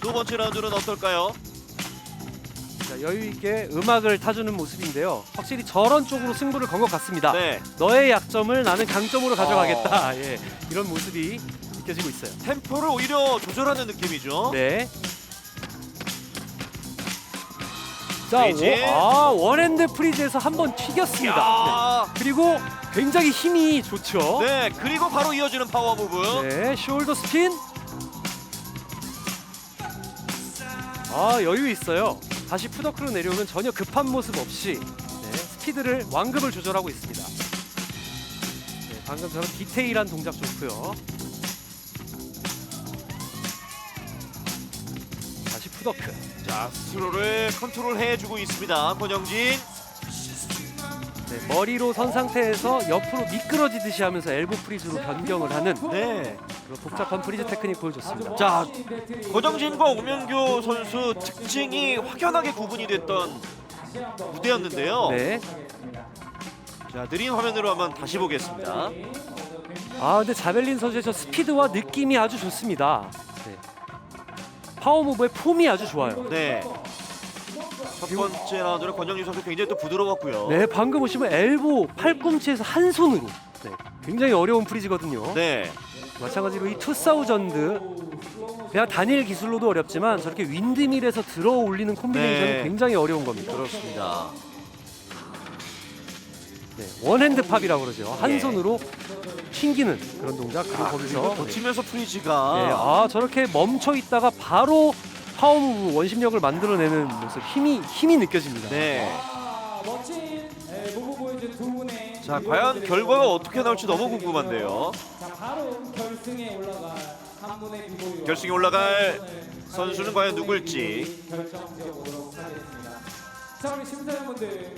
두 번째 라운드는 어떨까요? 자, 여유 있게 음악을 타주는 모습인데요. 확실히 저런 쪽으로 승부를 건 것 같습니다. 네. 너의 약점을 나는 강점으로 가져가겠다. 예, 이런 모습이 느껴지고 있어요. 템포를 오히려 조절하는 느낌이죠. 네. 자, 프리즈. 원핸드 프리즈에서 한번 튀겼습니다. 야. 네. 그리고 굉장히 힘이 좋죠. 네, 그리고 바로 이어지는 파워 무브. 네, 숄더 스핀. 여유 있어요. 다시 푸더크로 내려오면 전혀 급한 모습 없이 네, 스피드를 완급을 조절하고 있습니다. 네, 방금 저런 디테일한 동작 좋고요. 다시 푸더크. 자, 스스로를 컨트롤해주고 있습니다. 권영진. 네, 머리로 선 상태에서 옆으로 미끄러지듯이 하면서 엘보 프리즈로 변경을 하는 네. 그런 복잡한 프리즈 테크닉 보여줬습니다. 자, 권영진과 오명규 선수 특징이 확연하게 구분이 됐던 무대였는데요. 네. 자, 느린 화면으로 한번 다시 보겠습니다. 근데 자벨린 선수의 저 스피드와 느낌이 아주 좋습니다. 네. 파워 무브의 폼이 아주 좋아요. 네. 첫 번째 라운드는 권영진 선수 굉장히 또 부드러웠고요. 네, 방금 보시면 엘보 팔꿈치에서 한 손으로 네, 굉장히 어려운 프리즈거든요. 네. 마찬가지로 이 2000 그냥 단일 기술로도 어렵지만 저렇게 윈드밀에서 들어 올리는 콤비네이션이 네. 굉장히 어려운 겁니다. 그렇습니다. 네, 원핸드 팝이라고 그러죠. 한 예. 손으로 튕기는 그런 동작. 그리고 거기서 버티면서 네, 프리즈가 저렇게 멈춰 있다가 바로 파워 무브 원심력을 만들어내는 모습 힘이 느껴집니다. 네. 멋진 무브 보여준 두 분의 자, 과연 결과가 어떻게 나올지 너무 궁금한데요. 자, 바로 결승에 올라갈 한 분의 비보이로 결승에 올라갈 선수는 과연 누굴지. 결정되어 보도록 하겠습니다. 자, 우리 심사위원분들.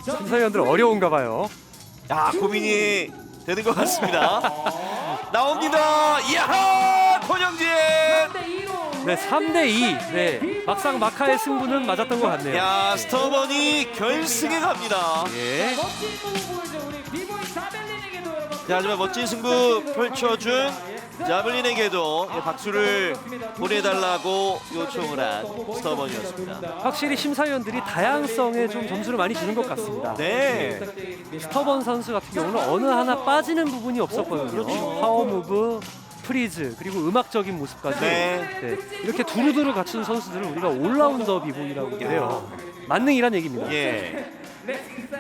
심사위원들 어려운가 봐요. 야, 고민이 되는 것 같습니다. 나옵니다. 이야, 권영진. 네, 3대2. 네, 막상 마카의 승부는 맞았던 것 같네요. 야, 스터번이 결승에 갑니다. 예. 멋진 무브 보여준 우리 비보이 자벨린에게도 여러분. 자, 하지만 멋진 승부 펼쳐준 자블린에게도 박수를 보내달라고 요청을 한 스터번이었습니다. 확실히 심사위원들이 다양성에 좀 점수를 많이 주는 것 같습니다. 네. 스터번 선수 같은 경우는 어느 하나 빠지는 부분이 없었거든요. 그렇죠. 파워 무브, 프리즈, 그리고 음악적인 모습까지 네. 네, 이렇게 두루두루 갖춘 선수들을 우리가 올라운더 비보이라고 해요. 만능이란 얘기입니다. 예.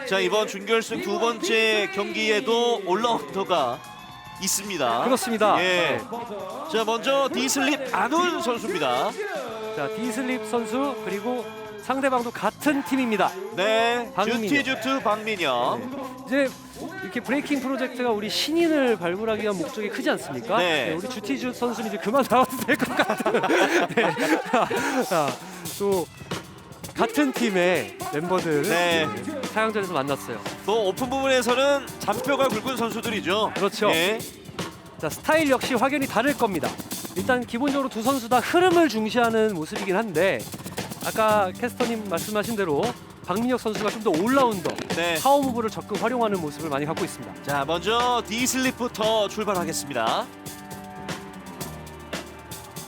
자, 이번 준결승 두 번째 경기에도 올라운더가 있습니다. 그렇습니다. 예. 자, 먼저 디슬립 안훈 선수입니다. 자, 디슬립 선수 그리고 상대방도 같은 팀입니다. 네. 박민영. 주트 박민영. 이제 이렇게 브레이킹 프로젝트가 우리 신인을 발굴하기 위한 목적이 크지 않습니까? 네. 우리 주티주 선수는 이제 그만 나와도 될 것 같은. 네. 자, 또 같은 팀의 멤버들 네. 사양전에서 만났어요. 또 오픈 부분에서는 잔뼈가 굵은 선수들이죠. 그렇죠. 예. 자, 스타일 역시 확연히 다를 겁니다. 일단 기본적으로 두 선수 다 흐름을 중시하는 모습이긴 한데 아까 캐스터님 말씀하신 대로 박민혁 선수가 좀 더 올라운더, 네. 파워 무브를 적극 활용하는 모습을 많이 갖고 있습니다. 자, 먼저 디슬립부터 출발하겠습니다.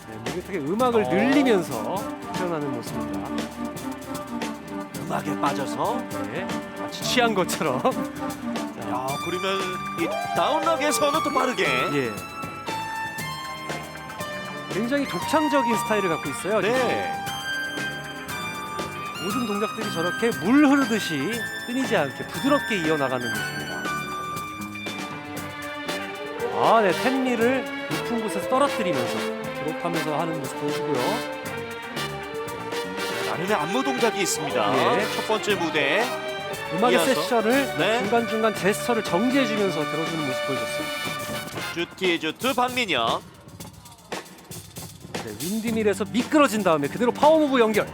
네, 목에 음악을 늘리면서 표현하는 모습입니다. 음악에 빠져서. 네, 마치 취한 것처럼. 야, 그러면 이 다운락에서는 또 빠르게. 예. 굉장히 독창적인 스타일을 갖고 있어요. 네. 모든 동작들이 저렇게 물 흐르듯이 끊이지 않게 부드럽게 이어나가는 모습입니다. 네, 텐미를 높은 곳에서 떨어뜨리면서 드롭하면서 하는 모습 보여주고요. 나름의 안무 동작이 있습니다. 예. 첫 번째 무대. 음악의 이어서. 세션을 네. 중간중간 제스처를 정지해주면서 들어주는 모습 보여줬습니다. 주트 박민영. 네, 윈드밀에서 미끄러진 다음에 그대로 파워무브 연결.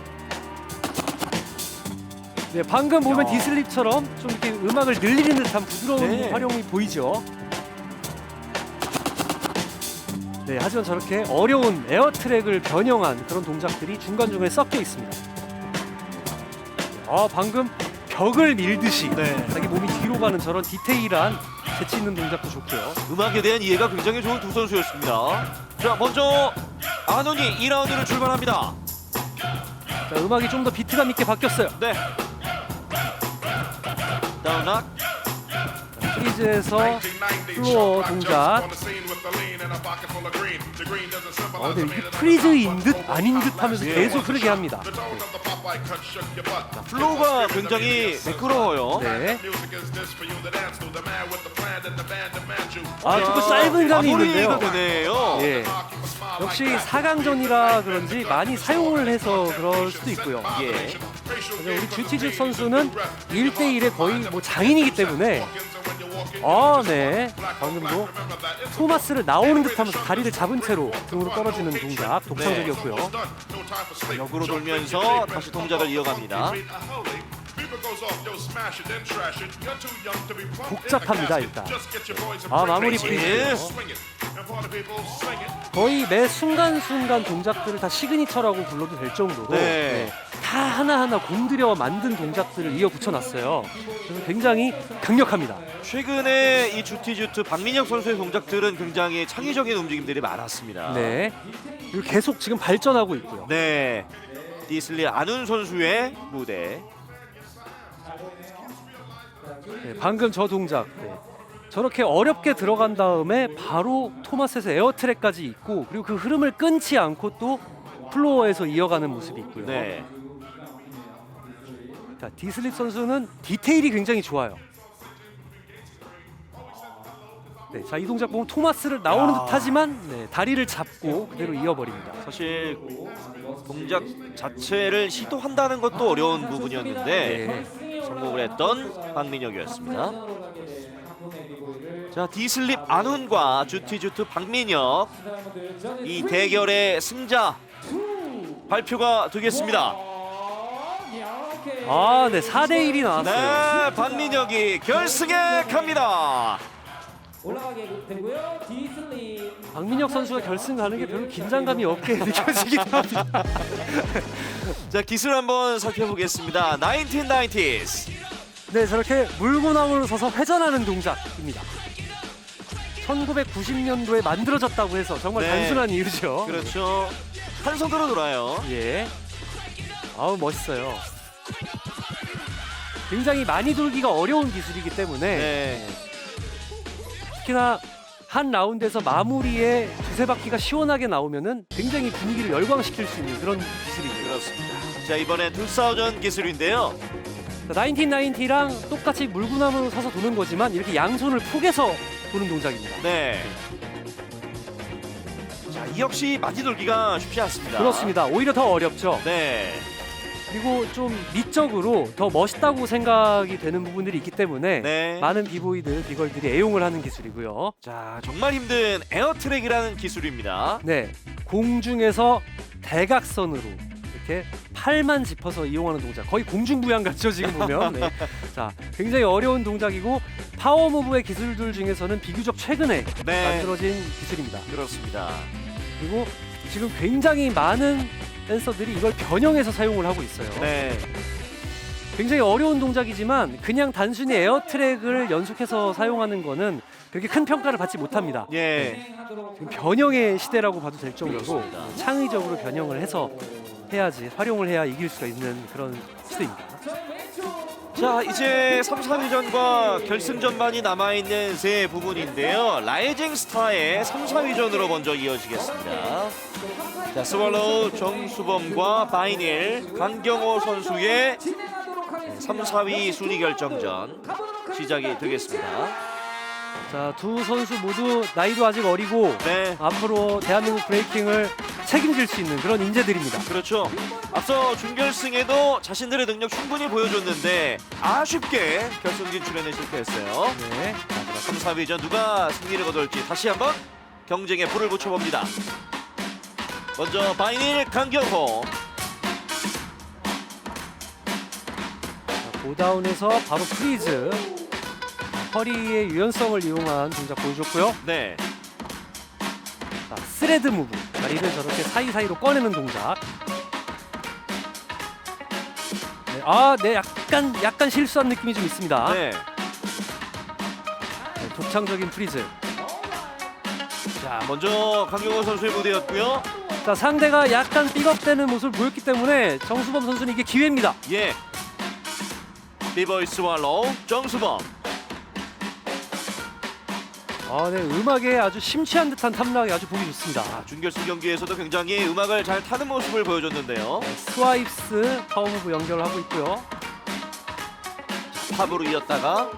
네, 방금 보면 야. 디슬립처럼 좀 이렇게 음악을 늘리는 듯한 부드러운 네. 활용이 보이죠. 네, 하지만 저렇게 어려운 에어트랙을 변형한 그런 동작들이 중간중간에 섞여 있습니다. 방금 벽을 밀듯이 네. 자기 몸이 뒤로 가는 저런 디테일한 재치 있는 동작도 좋고요. 음악에 대한 이해가 굉장히 좋은 두 선수였습니다. 자, 먼저 아논이 2라운드를 출발합니다. 자, 음악이 좀 더 비트감 있게 바뀌었어요. 네. 다운락. 프리즈에서 플로어 동작. 근데 이게 프리즈인 듯 아닌 듯 하면서 예. 계속 흐르게 합니다. 자, 플로우가 굉장히 매끄러워요. 네. 조금 짧은 감이 있는데요. 마무리가 되네요. 예. 역시 4강전이라 그런지 많이 사용을 해서 그럴 수도 있고요. 예. 우리 주티즈 선수는 1대1의 거의 뭐 장인이기 때문에 네. 방금도 토마스를 나오는 듯하면서 다리를 잡은 채로 등으로 떨어지는 동작 독창적이었고요. 역으로 돌면서 다시 동작을 이어갑니다. 복잡합니다 일단. 마무리 프리즈. 예. 거의 매 순간순간 동작들을 다 시그니처라고 불러도 될 정도로 네. 다 하나하나 공들여 만든 동작들을 이어 붙여놨어요. 그래서 굉장히 강력합니다. 최근에 이 주티주트 박민혁 선수의 동작들은 굉장히 창의적인 움직임들이 많았습니다. 네. 그리고 계속 지금 발전하고 있고요. 네. 디슬리 아눈 선수의 무대. 네, 방금 저 동작 저렇게 어렵게 들어간 다음에 바로 토마스에서 에어트랙까지 있고 그리고 그 흐름을 끊지 않고 또 플로어에서 이어가는 모습이 있고요. 네. 자, 디슬립 선수는 디테일이 굉장히 좋아요. 네, 자, 이 동작 보면 토마스를 나오는 듯하지만 다리를 잡고 그대로 이어버립니다. 사실 동작 자체를 시도한다는 것도 어려운 부분이었는데 네. 성공을 했던 박민혁이었습니다. 자, 디슬립 아눈과 주티주트 박민혁 이 대결의 승자 발표가 되겠습니다. 네, 4대1이 나왔어요. 네, 박민혁이 결승에 갑니다. 올라가게 되고요. 디슬립. 박민혁 선수가 결승 가는 게 별로 긴장감이 없게 느껴지긴 합니다. 자, 기술 한번 살펴보겠습니다. 1990s. 네, 저렇게 물구나무로 서서 회전하는 동작입니다. 1990년도에 만들어졌다고 해서 정말 네. 단순한 이유죠. 그렇죠. 한 손으로 돌아요. 예. 멋있어요. 굉장히 많이 돌기가 어려운 기술이기 때문에 네. 특히나 한 라운드에서 마무리에 두세 바퀴가 시원하게 나오면은 굉장히 분위기를 열광시킬 수 있는 그런 기술이고요. 그렇습니다. 자, 이번엔 2000 기술인데요. 1990랑 똑같이 물구나무로 서서 도는 거지만 이렇게 양손을 포개서 도는 동작입니다. 네. 자, 이 역시 많이 돌기가 쉽지 않습니다. 그렇습니다. 오히려 더 어렵죠. 네. 그리고 좀 미적으로 더 멋있다고 생각이 되는 부분들이 있기 때문에 네. 많은 비보이들, 비걸들이 애용을 하는 기술이고요. 자, 정말 힘든 에어트랙이라는 기술입니다. 네, 공중에서 대각선으로 이렇게 팔만 짚어서 이용하는 동작, 거의 공중부양 같죠 지금 보면. 네. 자, 굉장히 어려운 동작이고 파워무브의 기술들 중에서는 비교적 최근에 네. 만들어진 기술입니다. 그렇습니다. 그리고 지금 굉장히 많은 댄서들이 이걸 변형해서 사용을 하고 있어요. 네. 굉장히 어려운 동작이지만 그냥 단순히 에어트랙을 연속해서 사용하는 거는 그렇게 큰 평가를 받지 못합니다. 예. 지금 변형의 시대라고 봐도 될 정도로 그렇습니다. 창의적으로 변형을 해서 해야지, 활용을 해야 이길 수가 있는 그런 시대입니다. 자, 이제 3, 4위전과 결승전만이 남아있는 세 부분인데요. 라이징 스타의 3, 4위전으로 먼저 이어지겠습니다. 자, 스월로우 정수범과 바이닐 강경호 선수의 3, 4위 순위 결정전 시작이 되겠습니다. 자, 두 선수 모두 나이도 아직 어리고 네. 앞으로 대한민국 브레이킹을 책임질 수 있는 그런 인재들입니다. 그렇죠. 앞서 준결승에도 자신들의 능력 충분히 보여줬는데 아쉽게 결승 진출에는 실패했어요. 네. 마지막 3, 4위전 누가 승리를 거둘지 다시 한번 경쟁에 불을 붙여봅니다. 먼저 바이닐 강경호. 고다운에서 바로 프리즈. 허리의 유연성을 이용한 동작 보여줬고요. 네. 자, 스레드 무브. 다리를 저렇게 사이사이로 꺼내는 동작. 네, 네, 약간 실수한 느낌이 좀 있습니다. 네. 네, 독창적인 프리즈. 자, 먼저 강경호 선수의 무대였고요. 자, 상대가 약간 삐걱대는 모습을 보였기 때문에 정수범 선수는 이게 기회입니다. 예. 비보이 스왈로우 정수범. 네, 음악에 아주 심취한 듯한 탐락이 아주 보기 좋습니다. 준결승 경기에서도 굉장히 음악을 잘 타는 모습을 보여줬는데요. 스와이프스 파워 무브 연결을 하고 있고요. 팝으로 이었다가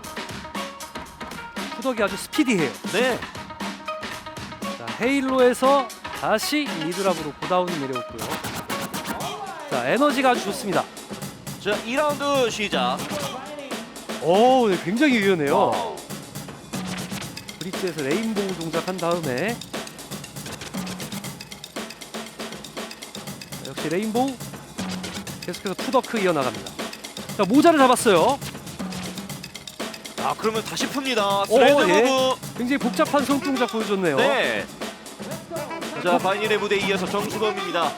후덕이 아주 스피디해요. 네. 자, 헤일로에서 다시 미드랍으로 고다운을 내려오고요. 자, 에너지가 아주 좋습니다. 자, 2라운드 시작. 네, 굉장히 유연해요. 어. 브릿지에서 레인보우 동작한 다음에 자, 역시 레인보우 계속해서 투더크 이어나갑니다. 자, 모자를 잡았어요. 그러면 다시 풉니다. 스레드 예. 무브. 굉장히 복잡한 손 동작 보여줬네요. 네. 자, 바이닐의 무대에 이어서 정수범입니다.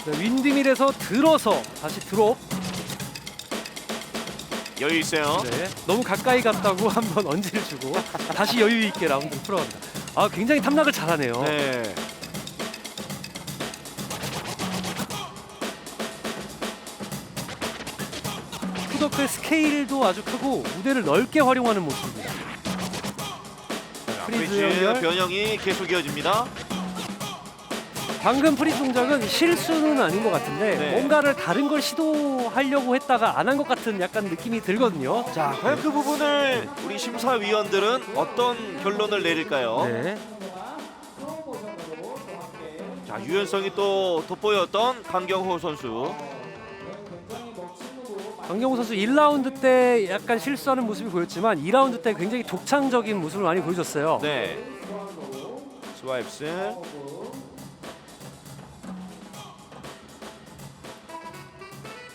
자, 윈드밀에서 들어서 다시 드롭. 여유 있어요. 네, 너무 가까이 갔다고 한번 언지를 주고 다시 여유 있게 라운드를 풀어갑니다. 굉장히 탐락을 잘하네요. 네. 후더크의 스케일도 아주 크고 무대를 넓게 활용하는 모습입니다. 프리즈 브릿지 연결. 변형이 계속 이어집니다. 방금 프리즈 동작은 실수는 아닌 것 같은데 네. 뭔가를 다른 걸 시도하려고 했다가 안 한 것 같은 약간 느낌이 들거든요. 자, 과연 그 부분을 우리 심사위원들은 어떤 결론을 내릴까요? 네. 자, 유연성이 또 돋보였던 강경호 선수. 강경호 선수 1라운드 때 약간 실수하는 모습이 보였지만 2라운드 때 굉장히 독창적인 모습을 많이 보여줬어요. 네. 스와이프스.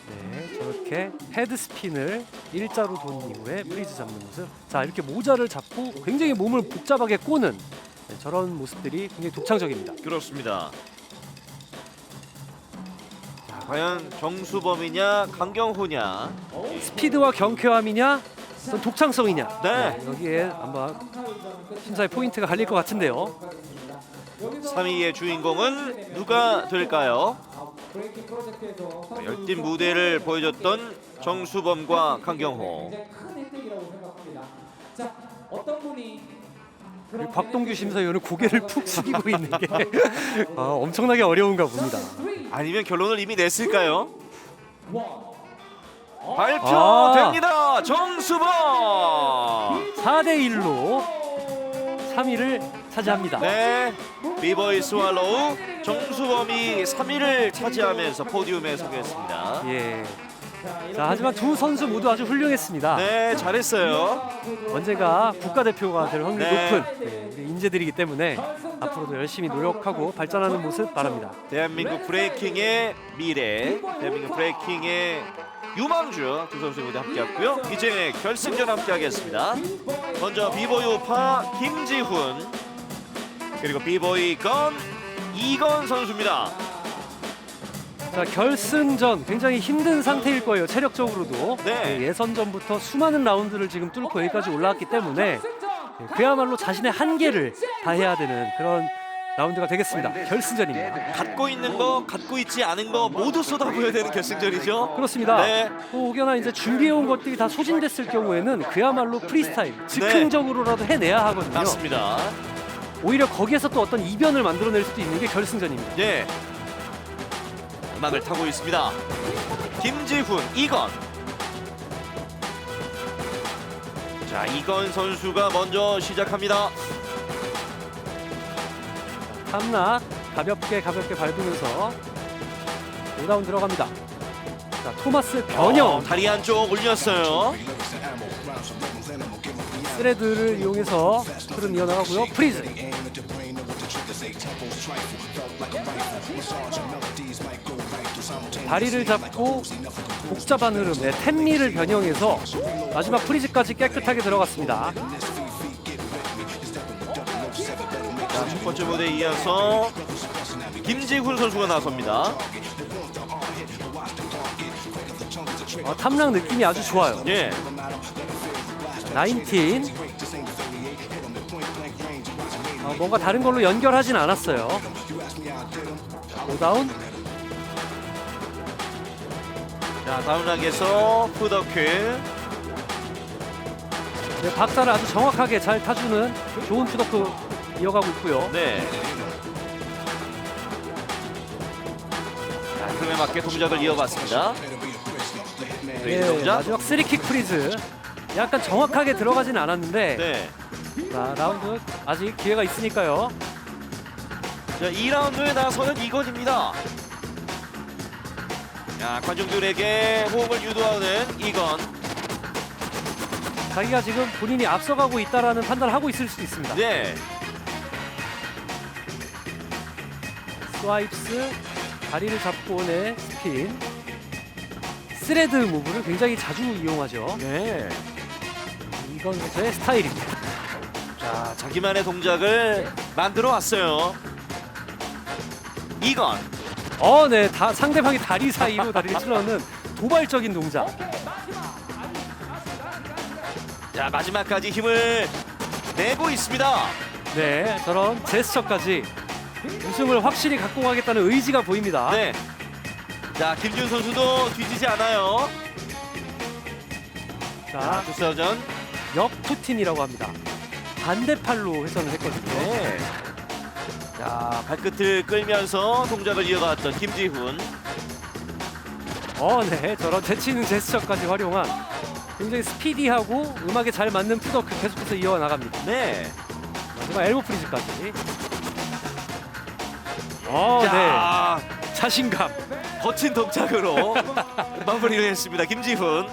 네, 저렇게 헤드 스핀을 일자로 돈 이후에 프리즈 잡는 모습. 자, 이렇게 모자를 잡고 굉장히 몸을 복잡하게 꼬는 저런 모습들이 굉장히 독창적입니다. 그렇습니다. 자, 과연 정수범이냐 강경호냐. 스피드와 경쾌함이냐, 어떤 독창성이냐. 네. 여기에 아마 심사의 포인트가 갈릴 것 같은데요. 3위의 주인공은 누가 될까요? 열띤 무대를 보여줬던 정수범과 강경호. 큰 혜택이라고 생각합니다. 자, 어떤 분이 그리고 곽동규 심사위원은 고개를 푹 숙이고 있는 게 엄청나게 어려운가 봅니다. 아니면 결론을 이미 냈을까요? 발표됩니다. 정수범. 4대1로 3위를 차지합니다. 네, 비보이 스왈로우 정수범이 3위를 차지하면서 포디움에 서겠습니다. 예. 자, 하지만 두 선수 모두 아주 훌륭했습니다. 네, 잘했어요. 언제가 국가대표가 될 확률이 네. 높은 우리 인재들이기 때문에 앞으로도 열심히 노력하고 발전하는 모습 바랍니다. 대한민국 브레이킹의 미래, 대한민국 브레이킹의 유망주 두 선수 무대 함께했고요. 이제 결승전 함께하겠습니다. 먼저 비보이 우파 김지훈, 그리고 비보이 건 이건 선수입니다. 자, 결승전 굉장히 힘든 상태일 거예요. 체력적으로도. 네. 예선전부터 수많은 라운드를 지금 뚫고 여기까지 올라왔기 때문에 그야말로 자신의 한계를 다해야 되는 그런 라운드가 되겠습니다. 결승전입니다. 갖고 있는 거, 갖고 있지 않은 거 모두 쏟아부어야 되는 결승전이죠. 그렇습니다. 네. 또 혹여나 이제 준비해온 것들이 다 소진됐을 경우에는 그야말로 프리스타일, 즉흥적으로라도 해내야 하거든요. 맞습니다. 오히려 거기에서 또 어떤 이변을 만들어낼 수도 있는 게 결승전입니다. 네. 음악을 타고 있습니다. 김지훈, 이건. 자, 이건 선수가 먼저 시작합니다. 탐락 가볍게 밟으면서 5라운드 들어갑니다. 자, 토마스 변형 다리 한쪽 올렸어요. 스레드를 이용해서 흐름 이어나가고요. 프리즈. 다리를 잡고 복잡한 흐름에 템미를 변형해서 마지막 프리즈까지 깨끗하게 들어갔습니다. 자, 첫 번째 무대에 이어서 김지훈 선수가 나섭니다. 탐락 느낌이 아주 좋아요. 예. 19. 뭔가 다른 걸로 연결하진 않았어요. 고다운. 자, 다음 락에서 푸더크. 네, 박자를 아주 정확하게 잘 타주는 좋은 푸더크 이어가고 있고요. 네. 자, 흐름에 맞게 동작을 이어갔습니다. 네, 동작. 마지막 3킥 프리즈. 약간 정확하게 들어가진 않았는데 네. 자, 라운드 아직 기회가 있으니까요. 자, 2라운드에 나서는 이건입니다. 자, 관중들에게 호흡을 유도하는 이건. 자기가 지금 본인이 앞서가고 있다라는 판단을 하고 있을 수도 있습니다. 네. 스와이프스, 다리를 잡고 오는 스핀, 스레드 무브를 굉장히 자주 이용하죠. 네. 이건 선수의 스타일입니다. 자, 자기만의 동작을 만들어 왔어요. 이건. 네, 상대방이 다리 사이로 다리를 찔러넣는 도발적인 동작. 자, 마지막까지 힘을 내고 있습니다. 네, 저런 제스처까지 우승을 확실히 갖고 가겠다는 의지가 보입니다. 네. 자, 김지훈 선수도 뒤지지 않아요. 자, 투서전. 역투틴이라고 합니다. 반대팔로 회전을 했거든요. 네. 자, 발끝을 끌면서 동작을 이어갔던 김지훈. 네, 저런 재치있는 제스처까지 활용한 굉장히 스피디하고 음악에 잘 맞는 푸더크 계속해서 이어나갑니다. 네. 마지막 엘보 프리즈까지. 자, 네, 자신감. 거친 동작으로 마무리를 했습니다. 김지훈.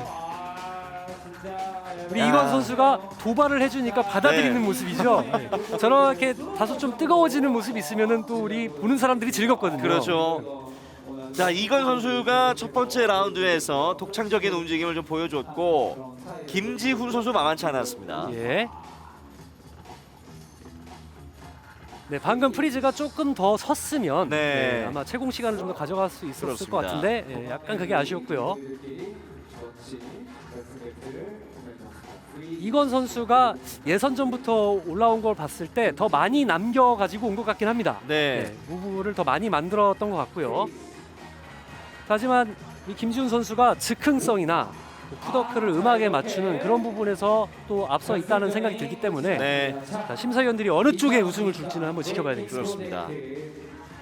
우리 야. 이건 선수가 도발을 해주니까 받아들이는 네. 모습이죠. 네. 저렇게 다소 좀 뜨거워지는 모습이 있으면은 또 우리 보는 사람들이 즐겁거든요. 그렇죠. 자, 이건 선수가 첫 번째 라운드에서 독창적인 움직임을 좀 보여줬고 김지훈 선수 만만치 않았습니다. 예. 네, 방금 프리즈가 조금 더 섰으면 네. 아마 채공 시간을 좀 더 가져갈 수 있었을 그렇습니다. 것 같은데 약간 그게 아쉬웠고요. 이건 선수가 예선전부터 올라온 걸 봤을 때 더 많이 남겨가지고 온 것 같긴 합니다. 네. 무브를 더 많이 만들었던 것 같고요. 하지만 이 김지훈 선수가 즉흥성이나 푸더크를 음악에 맞추는 그런 부분에서 또 앞서 있다는 생각이 들기 때문에 네. 자, 심사위원들이 어느 쪽에 우승을 줄지는 한번 지켜봐야 되겠습니다. 그렇습니다.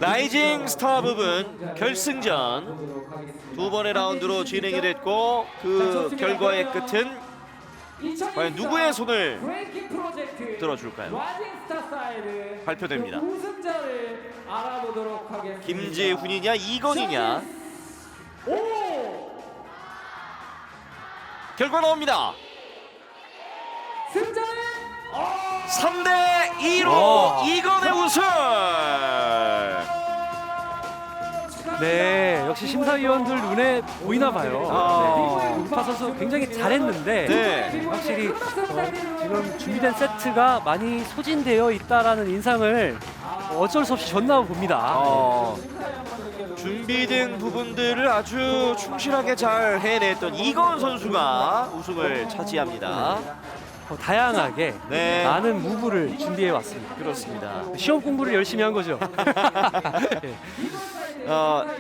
라이징 스타 부분 결승전 두 번의 라운드로 진행이 됐고 그 결과의 끝은 과연 누구의 손을 브레이킹 프로젝트 들어줄까요? 라이징 스타 스타일을 발표됩니다. 그 우승자를 알아보도록 하겠습니다. 김지훈이냐 이건이냐 결과 나옵니다. 승자는 3대 2로 이건의 우승. 네, 역시 심사위원들 눈에 보이나 봐요. 우파 선수 굉장히 잘했는데 네. 확실히 지금 준비된 세트가 많이 소진되어 있다라는 인상을 어쩔 수 없이 줬나 봅니다. 준비된 부분들을 아주 충실하게 잘 해냈던 이건 선수가 우승을 차지합니다. 더 다양하게 네. 많은 무브를 준비해 왔습니다. 그렇습니다. 시험 공부를 열심히 한 거죠. 예.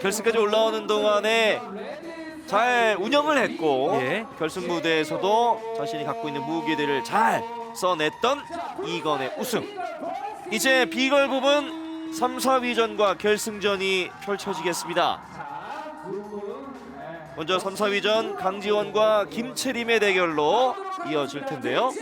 결승까지 올라오는 동안에 잘 운영을 했고 예. 결승 무대에서도 자신이 갖고 있는 무기들을 잘 써냈던 이건의 우승. 이제 비걸 부분 3, 4위전과 결승전이 펼쳐지겠습니다. 먼저 3, 4위전 강지원과 김채림의 대결로 이어질 텐데요.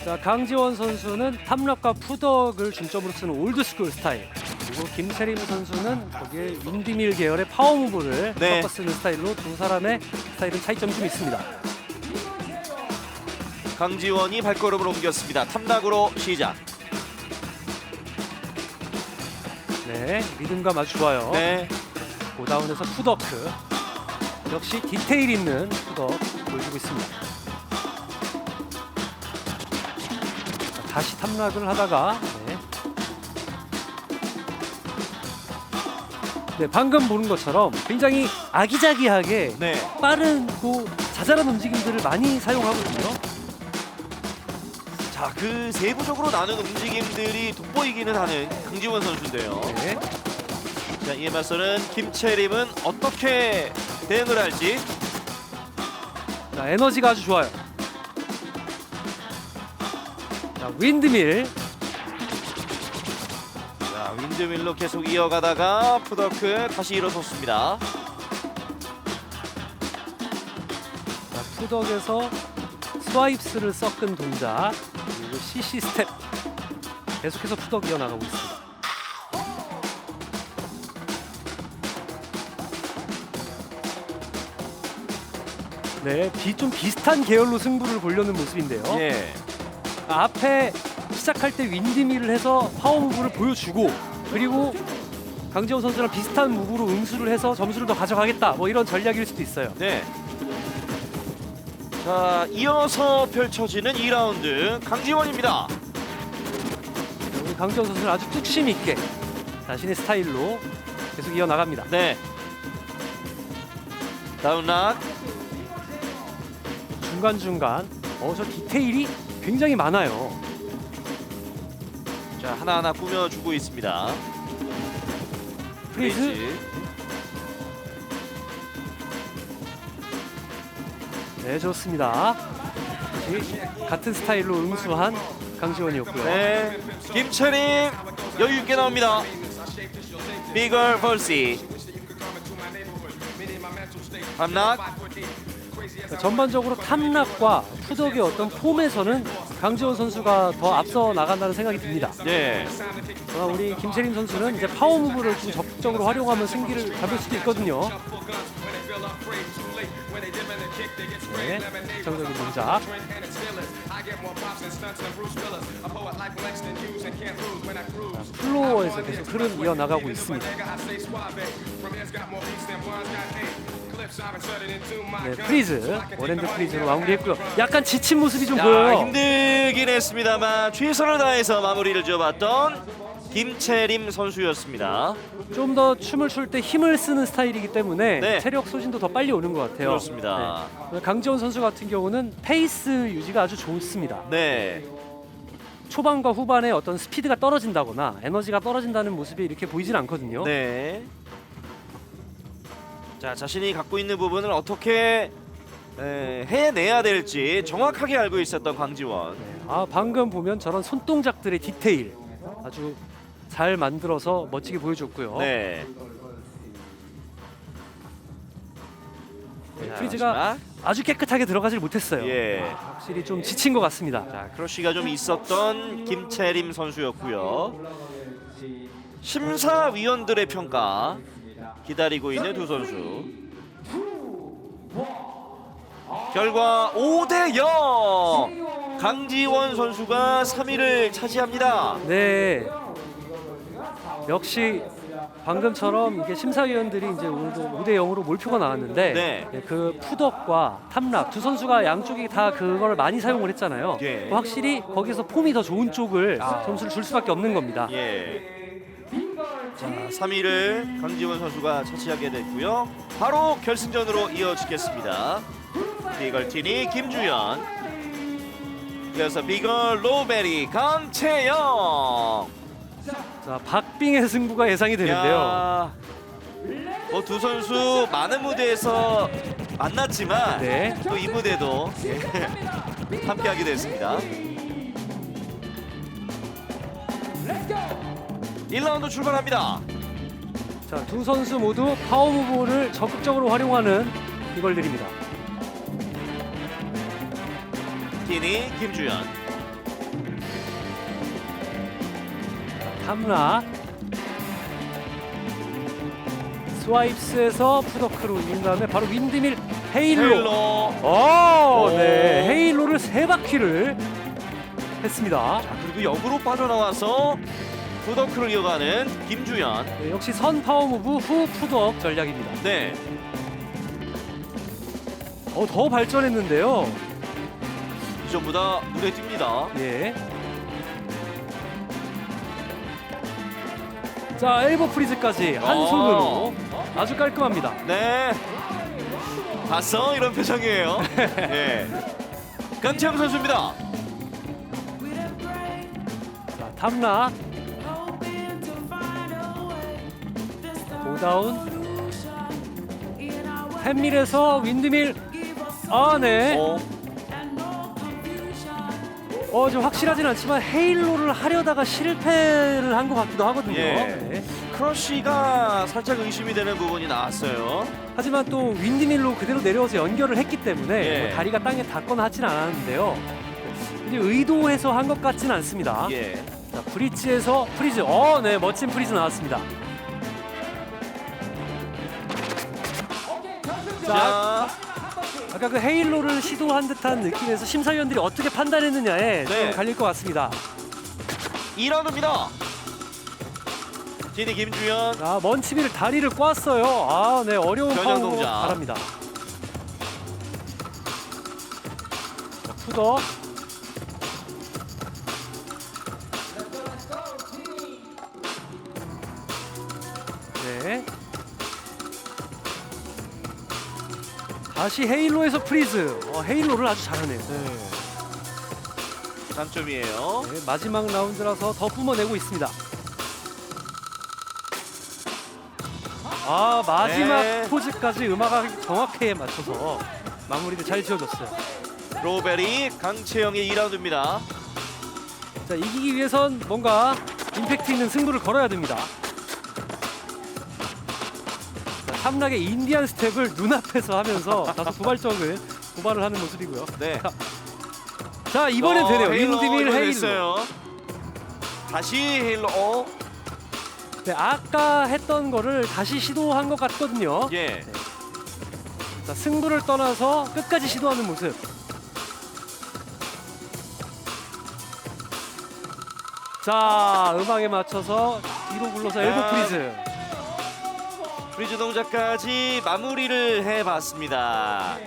자, 강지원 선수는 탐락과 푸덕을 중점으로 쓰는 올드스쿨 스타일, 그리고 김채림 선수는 거기에 윈디밀 계열의 파워무브를 네. 섞어 쓰는 스타일로 두 사람의 스타일은 차이점이 좀 있습니다. 강지원이 발걸음을 옮겼습니다. 탐락으로 시작. 네, 리듬감 아주 좋아요. 네. 고다운에서 푸더크. 역시 디테일 있는 푸덕 보여주고 있습니다. 자, 다시 탐락을 하다가 네, 방금 보는 것처럼 굉장히 아기자기하게 네. 빠르고 자잘한 움직임들을 많이 사용하거든요. 자, 그 세부적으로 나눈 움직임들이 돋보이기는 하는 강지원 선수인데요. 네. 자, 이에 맞서는 김채림은 어떻게 대응을 할지. 자, 에너지가 아주 좋아요. 자, 윈드밀. 자, 윈드밀로 계속 이어가다가 푸더크 다시 일어섰습니다. 자, 푸덕에서 스와이프스를 섞은 동작 그리고 CC 스텝 계속해서 푸덕 이어나가고 있습니다. 네, 좀 비슷한 계열로 승부를 보려는 모습인데요. 예. 앞에 시작할 때 윈드밀을 해서 파워 무브를 보여주고 그리고 강지원 선수랑 비슷한 무브로 응수를 해서 점수를 더 가져가겠다 뭐 이런 전략일 수도 있어요. 네. 자, 이어서 펼쳐지는 2라운드 강지원입니다. 우리 강지원 선수는 아주 뚝심 있게 자신의 스타일로 계속 이어나갑니다. 네. 다운락. 중간중간 저 디테일이 굉장히 많아요. 자, 하나하나 꾸며주고 있습니다. 프리즈. 네, 좋습니다. 다시 같은 스타일로 응수한 강지원이었고요. 네. 김채림 여유 있게 나옵니다. 비걸 벌시. 함락. 전반적으로 탐락과 푸덕의 어떤 폼에서는 강지원 선수가 더 앞서 나간다는 생각이 듭니다. 네. 우리 김채림 선수는 이제 파워 무브를 좀 적극적으로 활용하면 승기를 잡을 수도 있거든요. 네, 정적인 동작. 플로어에서 계속 흐름 이어나가고 있습니다. 네, 프리즈, 원핸드 프리즈로 마무리했고요. 약간 지친 모습이 좀 보여요. 힘들긴 했습니다만 최선을 다해서 마무리를 지어봤던 김채림 선수였습니다. 좀 더 춤을 출 때 힘을 쓰는 스타일이기 때문에 네. 체력 소진도 더 빨리 오는 것 같아요. 그렇습니다. 네. 강지원 선수 같은 경우는 페이스 유지가 아주 좋습니다. 네. 초반과 후반에 어떤 스피드가 떨어진다거나 에너지가 떨어진다는 모습이 이렇게 보이진 않거든요. 네. 자, 자신이 갖고 있는 부분을 어떻게 해내야 될지 정확하게 알고 있었던 강지원. 방금 보면 저런 손동작들의 디테일 아주 잘 만들어서 멋지게 보여줬고요. 네. 네, 자, 프리즈가 마지막. 아주 깨끗하게 들어가질 못했어요. 예. 확실히 좀 지친 것 같습니다. 자, 크러쉬가 좀 있었던 김채림 선수였고요. 심사위원들의 평가 기다리고 있는 두 선수. 결과 5대0. 강지원 선수가 3위를 차지합니다. 네. 역시 방금처럼 이게 심사위원들이 이제 오늘도 5대0으로 몰표가 나왔는데 네. 그 푸덕과 탐락 두 선수가 양쪽이 다 그걸 많이 사용을 했잖아요. 예. 확실히 거기서 폼이 더 좋은 쪽을 점수를 줄 수밖에 없는 겁니다. 예. 자, 3위를 강지원 선수가 차지하게 됐고요. 바로 결승전으로 이어지겠습니다. 비걸티니 김주연, 이어서 비걸 로베리 강채영. 자, 박빙의 승부가 예상이 되는데요. 두 선수 많은 무대에서 만났지만 네. 또 이 무대도 함께하게 됐습니다. 1라운드 출발합니다. 자, 두 선수 모두 파워 무브를 적극적으로 활용하는 이걸들입니다. 티니 김주연. 탐락 스와이프스에서 푸더크로 이은 다음에 바로 윈드밀 헤일로. 오. 네, 헤일로를 3바퀴를 했습니다. 자, 그리고 역으로 빠져나와서 푸더크를 이어가는 김주현. 네, 역시 선 파워 무브 후 푸드업 전략입니다. 네. 더 발전했는데요. 이전보다 눈에 띕니다. 예. 자, 엘보 프리즈까지 한 손으로 아주 깔끔합니다. 네. 봤어? 이런 표정이에요. 예. 강채영 선수입니다. 자, 탐라. 고다운. 햄밀에서 윈드밀. 아, 네. 좀 확실하진 않지만 헤일로를 하려다가 실패를 한 것 같기도 하거든요. 예. 네. 크러쉬가 살짝 의심이 되는 부분이 나왔어요. 하지만 또 윈드밀로 그대로 내려와서 연결을 했기 때문에 예. 뭐 다리가 땅에 닿거나 하진 않았는데요. 근데 의도해서 한 것 같진 않습니다. 예. 자, 브릿지에서 프리즈. 네, 멋진 프리즈 나왔습니다. 자, 아까 그 헤일로를 시도한 듯한 느낌에서 심사위원들이 어떻게 판단했느냐에 좀 네. 갈릴 것 같습니다. 2라운드입니다. 진이 김주현. 자, 먼치비를 다리를 꽈어요. 네, 어려운 변형 파워 동작. 바랍니다. 자, 푸더. 네. 다시 헤일로에서 프리즈. 헤일로를 아주 잘하네요. 장점이에요. 네, 마지막 라운드라서 더 뿜어내고 있습니다. 마지막 네. 포즈까지 음악을 정확하게 맞춰서 마무리를 잘 지어줬어요. 로베리 강채영의 2라운드입니다. 자, 이기기 위해선 뭔가 임팩트 있는 승부를 걸어야 됩니다. 자, 탐락의 인디안 스텝을 눈앞에서 하면서 다소 도발적을 도발을 하는 모습이고요. 네. 자, 이번엔 되네요. 헤일로, 윈드밀 이번엔 헤일로. 됐어요. 다시 헤일로. 네, 아까 했던 거를 다시 시도한 것 같거든요. 예. 자, 승부를 떠나서 끝까지 시도하는 모습. 자, 음악에 맞춰서 뒤로 굴러서 엘보 아. 프리즈. 프리즈 동작까지 마무리를 해봤습니다.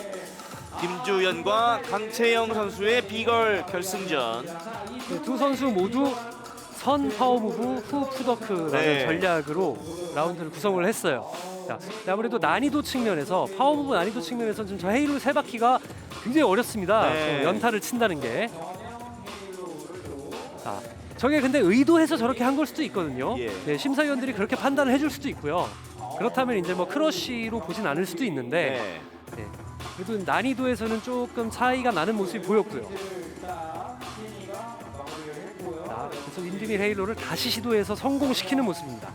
김주현과 강채영 선수의 비걸 결승전. 네, 두 선수 모두 선 파워 무브 후 푸더크라는 네. 전략으로 라운드를 구성을 했어요. 자, 아무래도 난이도 측면에서 파워 무브 난이도 측면에서 좀 저 헤일로 세 바퀴가 굉장히 어렵습니다. 네. 또 연타를 친다는 게. 자, 저게 근데 의도해서 저렇게 한 걸 수도 있거든요. 예. 네, 심사위원들이 그렇게 판단을 해줄 수도 있고요. 그렇다면 이제 뭐 크러쉬로 보진 않을 수도 있는데 네. 네, 그래도 난이도에서는 조금 차이가 나는 모습이 보였고요. 자, 그래서 윈드밀 헤일로를 다시 시도해서 성공시키는 모습입니다.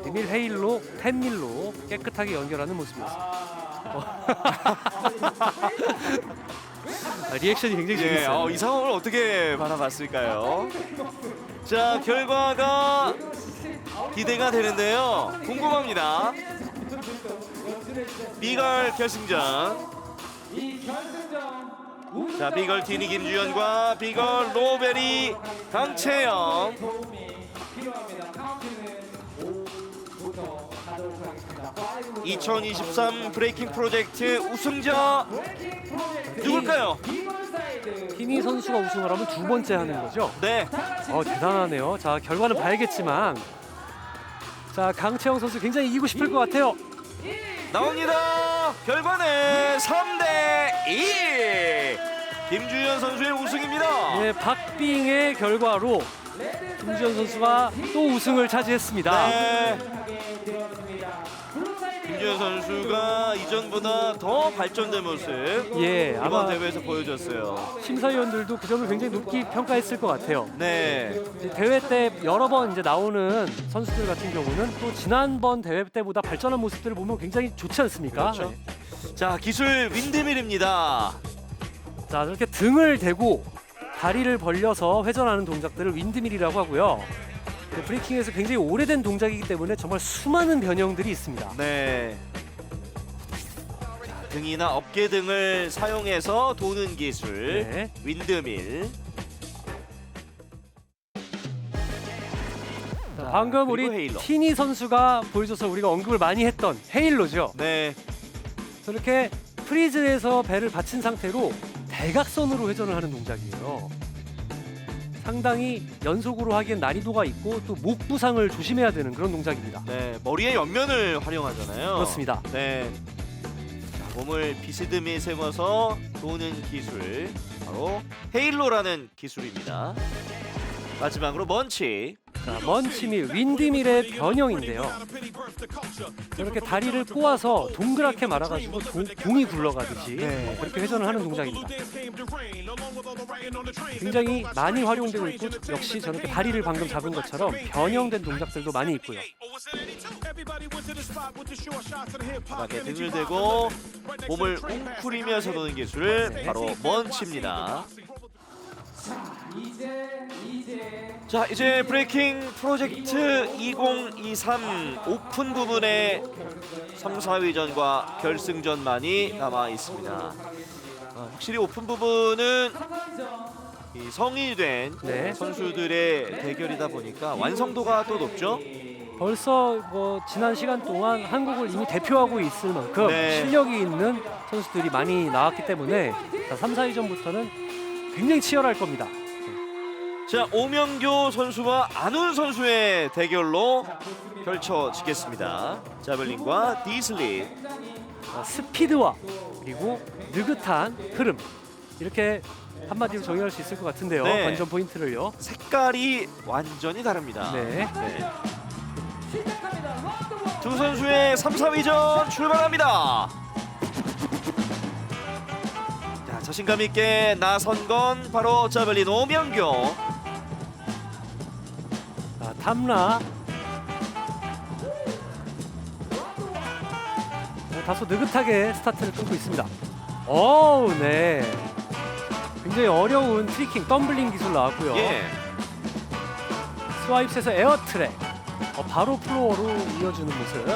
윈드밀 헤일로 10밀로 깨끗하게 연결하는 모습이었습니다. 리액션이 굉장히 예, 재밌어요. 이 상황을 어떻게 바라봤을까요? 자, 결과가 기대가 되는데요. 궁금합니다. 비걸 결승전. 자, 비걸 티니 김주현과 비걸 로베리 강채영. 2023 브레이킹 프로젝트 우승자 누굴까요? 티니 선수가 우승을 하면 두 번째 하는 거죠. 네. 대단하네요. 자, 결과는 봐야겠지만, 자, 강채영 선수 굉장히 이기고 싶을 것 같아요. 나옵니다. 결과는 3대2. 김주현 선수의 우승입니다. 네, 박빙의 결과로 김주현 선수가 또 우승을 차지했습니다. 네. 김주현 선수가 이전보다 더 발전된 모습 예, 이번 아마 대회에서 보여줬어요. 심사위원들도 그 점을 굉장히 높이 평가했을 것 같아요. 네. 이제 대회 때 여러 번 이제 나오는 선수들 같은 경우는 또 지난번 대회 때보다 발전한 모습들을 보면 굉장히 좋지 않습니까? 그렇죠. 네. 자, 기술 윈드밀입니다. 자, 저렇게 등을 대고 다리를 벌려서 회전하는 동작들을 윈드밀이라고 하고요. 네, 브레이킹에서 굉장히 오래된 동작이기 때문에 정말 수많은 변형들이 있습니다. 네. 자, 등이나 어깨 등을 사용해서 도는 기술 네. 윈드밀. 방금 그리고 우리 헤일로. 티니 선수가 보여줘서 우리가 언급을 많이 했던 헤일로죠. 네. 저렇게 프리즈에서 배를 받친 상태로 대각선으로 회전을 하는 동작이에요. 상당히 연속으로 하기엔 난이도가 있고 또 목 부상을 조심해야 되는 그런 동작입니다. 네, 머리의 옆면을 활용하잖아요. 그렇습니다. 네. 자, 몸을 비스듬히 세워서 도는 기술, 바로 헤일로라는 기술입니다. 마지막으로 먼치. 자, 먼치밀, 윈디밀의 변형인데요. 저렇게 다리를 꼬아서 동그랗게 말아가지고 공이 굴러가듯이 네. 그렇게 회전을 하는 동작입니다. 굉장히 많이 활용되고 있고 역시 저렇게 다리를 방금 잡은 것처럼 변형된 동작들도 많이 있고요. 바닥에 등을 대고 몸을 웅크리면서 도는 기술, 네. 바로 먼치입니다. 자, 이제 브레이킹 프로젝트 2023 오픈 부분의 3, 4위전과 결승전만이 남아 있습니다. 확실히 오픈 부분은 이 성인이 된 네. 선수들의 대결이다 보니까 완성도가 또 높죠. 벌써 뭐 지난 시간 동안 한국을 이미 대표하고 있을 만큼 네. 실력이 있는 선수들이 많이 나왔기 때문에 3, 4위전부터는 굉장히 치열할 겁니다. 자, 오명교 선수와 안훈 선수의 대결로 펼쳐지겠습니다. 자벨린과 디슬릿. 스피드와 그리고 느긋한 흐름, 이렇게 한마디로 정의할 수 있을 것 같은데요. 네. 관전 포인트를요. 색깔이 완전히 다릅니다. 네. 네. 두 선수의 3, 4위전 출발합니다. 자, 자신감 있게 나선 건 바로 자벨린 오명교. 자, 탐라. 다소 느긋하게 스타트를 끊고 있습니다. 오, 네. 굉장히 어려운 트리킹, 덤블링 기술 나왔고요. 예. 스와입스에서 에어 트랙. 바로 플로어로 이어주는 모습.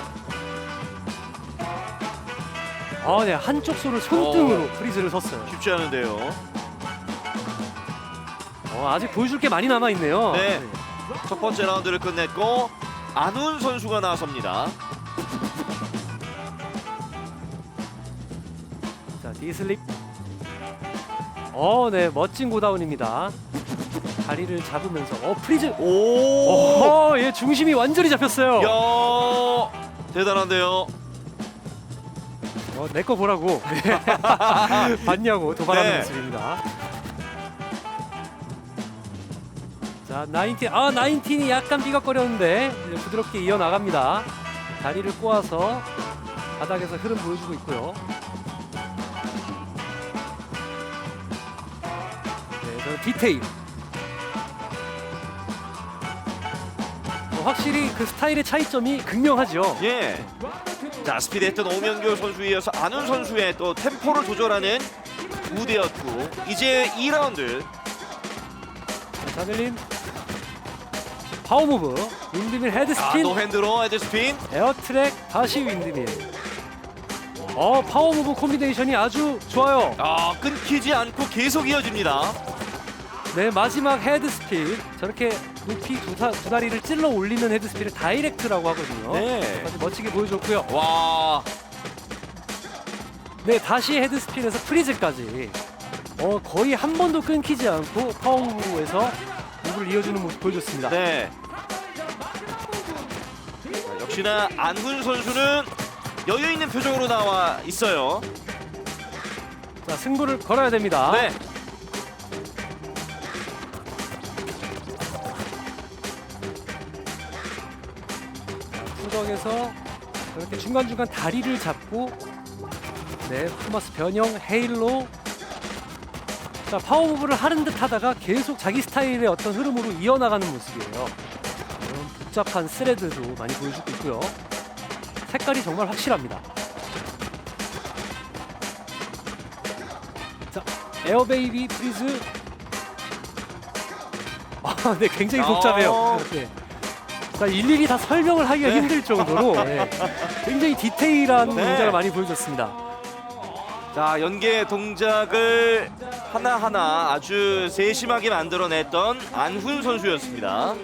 네, 한쪽 손을 손등으로 프리즈를 섰어요. 쉽지 않은데요. 아직 보여줄 게 많이 남아 있네요. 네. 첫 번째 라운드를 끝냈고 안훈 선수가 나섭니다. 자, 디슬립. 네, 멋진 고다운입니다. 다리를 잡으면서 프리즈. 오! 얘 중심이 완전히 잡혔어요. 야! 대단한데요. 내 거 보라고. 네. 봤냐고 도발하는 네. 모습입니다. 자, 19. 19이 약간 삐걱거렸는데 이제 부드럽게 이어나갑니다. 다리를 꼬아서 바닥에서 흐름 보여주고 있고요. 네, 저 디테일. 확실히 그 스타일의 차이점이 극명하죠. 예. 자, 스피드했던 오명교 선수에 이어서 안훈 선수의 또 템포를 조절하는 무대였고 이제 2라운드. 자벨린 파워 무브, 윈드밀 헤드 스핀, 노핸드로 헤드스핀. 에어 트랙, 다시 윈드밀. 파워 무브 콤비네이션이 아주 좋아요. 끊기지 않고 계속 이어집니다. 네, 마지막 헤드 스핀. 저렇게 높이 두 다리를 찔러 올리는 헤드 스핀을 다이렉트라고 하거든요. 네. 아주 멋지게 보여줬고요. 와. 네, 다시 헤드 스핀에서 프리즈까지. 거의 한 번도 끊기지 않고 파워 무브에서 무브를 이어주는 모습 보여줬습니다. 네. 자, 역시나 안훈 선수는 여유 있는 표정으로 나와 있어요. 자, 승부를 걸어야 됩니다. 네. 후덕에서 저렇게 중간중간 다리를 잡고, 네, 토마스 변형, 헤일로. 자, 파워무브를 하는 듯 하다가 계속 자기 스타일의 어떤 흐름으로 이어나가는 모습이에요. 이런 복잡한 스레드도 많이 보여주고 있고요. 색깔이 정말 확실합니다. 자, 에어베이비 프리즈. 네, 굉장히 복잡해요. 네. 자, 일일이 다 설명을 하기가 힘들 정도로 네, 굉장히 디테일한 네. 동작을 많이 보여줬습니다. 자, 연계 동작을 하나하나 아주 세심하게 만들어냈던 안훈 선수였습니다.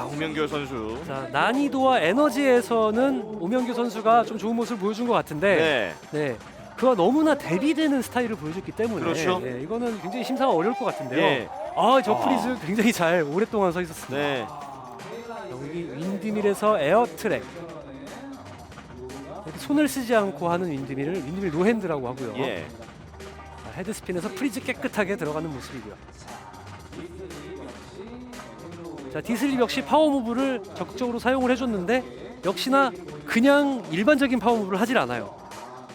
자, 오명규 선수. 자, 난이도와 에너지에서는 오명규 선수가 좀 좋은 모습을 보여준 것 같은데 네. 그와 너무나 대비되는 스타일을 보여줬기 때문에 그렇죠. 네, 이거는 굉장히 심사가 어려울 것 같은데요. 예. 저 프리즈 굉장히 잘 오랫동안 서 있었습니다. 네. 여기 윈드밀에서 에어 트랙. 이렇게 손을 쓰지 않고 하는 윈드밀 노핸드라고 하고요. 예. 자, 헤드스핀에서 프리즈 깨끗하게 들어가는 모습이고요. 자, 디슬립 역시 파워무브를 적극적으로 사용을 해줬는데 역시나 그냥 일반적인 파워무브를 하질 않아요.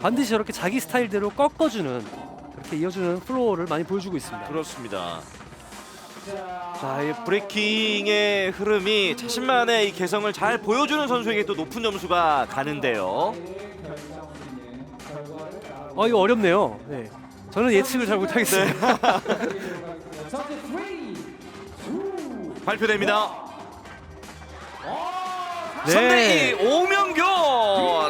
반드시 저렇게 자기 스타일대로 꺾어주는, 그렇게 이어주는 플로어를 많이 보여주고 있습니다. 그렇습니다. 자, 이 브레이킹의 흐름이 자신만의 이 개성을 잘 보여주는 선수에게 또 높은 점수가 가는데요. 이거 어렵네요. 네. 저는 예측을 잘 못하겠습니다. 선수 3, 발표됩니다. 네. 3대2 오명규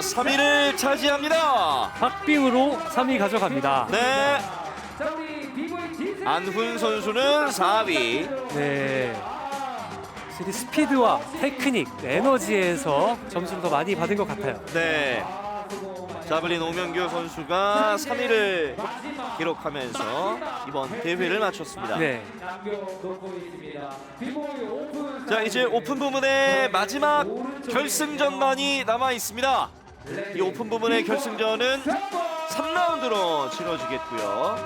3위를 차지합니다. 박빙으로 3위 가져갑니다. 네. 자 우리 비보이 진세 안훈 선수는 4위. 네. 확실히 스피드와 테크닉, 에너지에서 점수를 더 많이 받은 것 같아요. 네. 자블린 오명규 선수가 3위를 기록하면서 이번 대회를 마쳤습니다. 네. 남겨놓고 있습니다. 비보이 오픈. 자, 이제 오픈 부문의 마지막 결승전만이 남아 있습니다. 이 오픈 부문의 결승전은 3라운드로 치러지겠고요.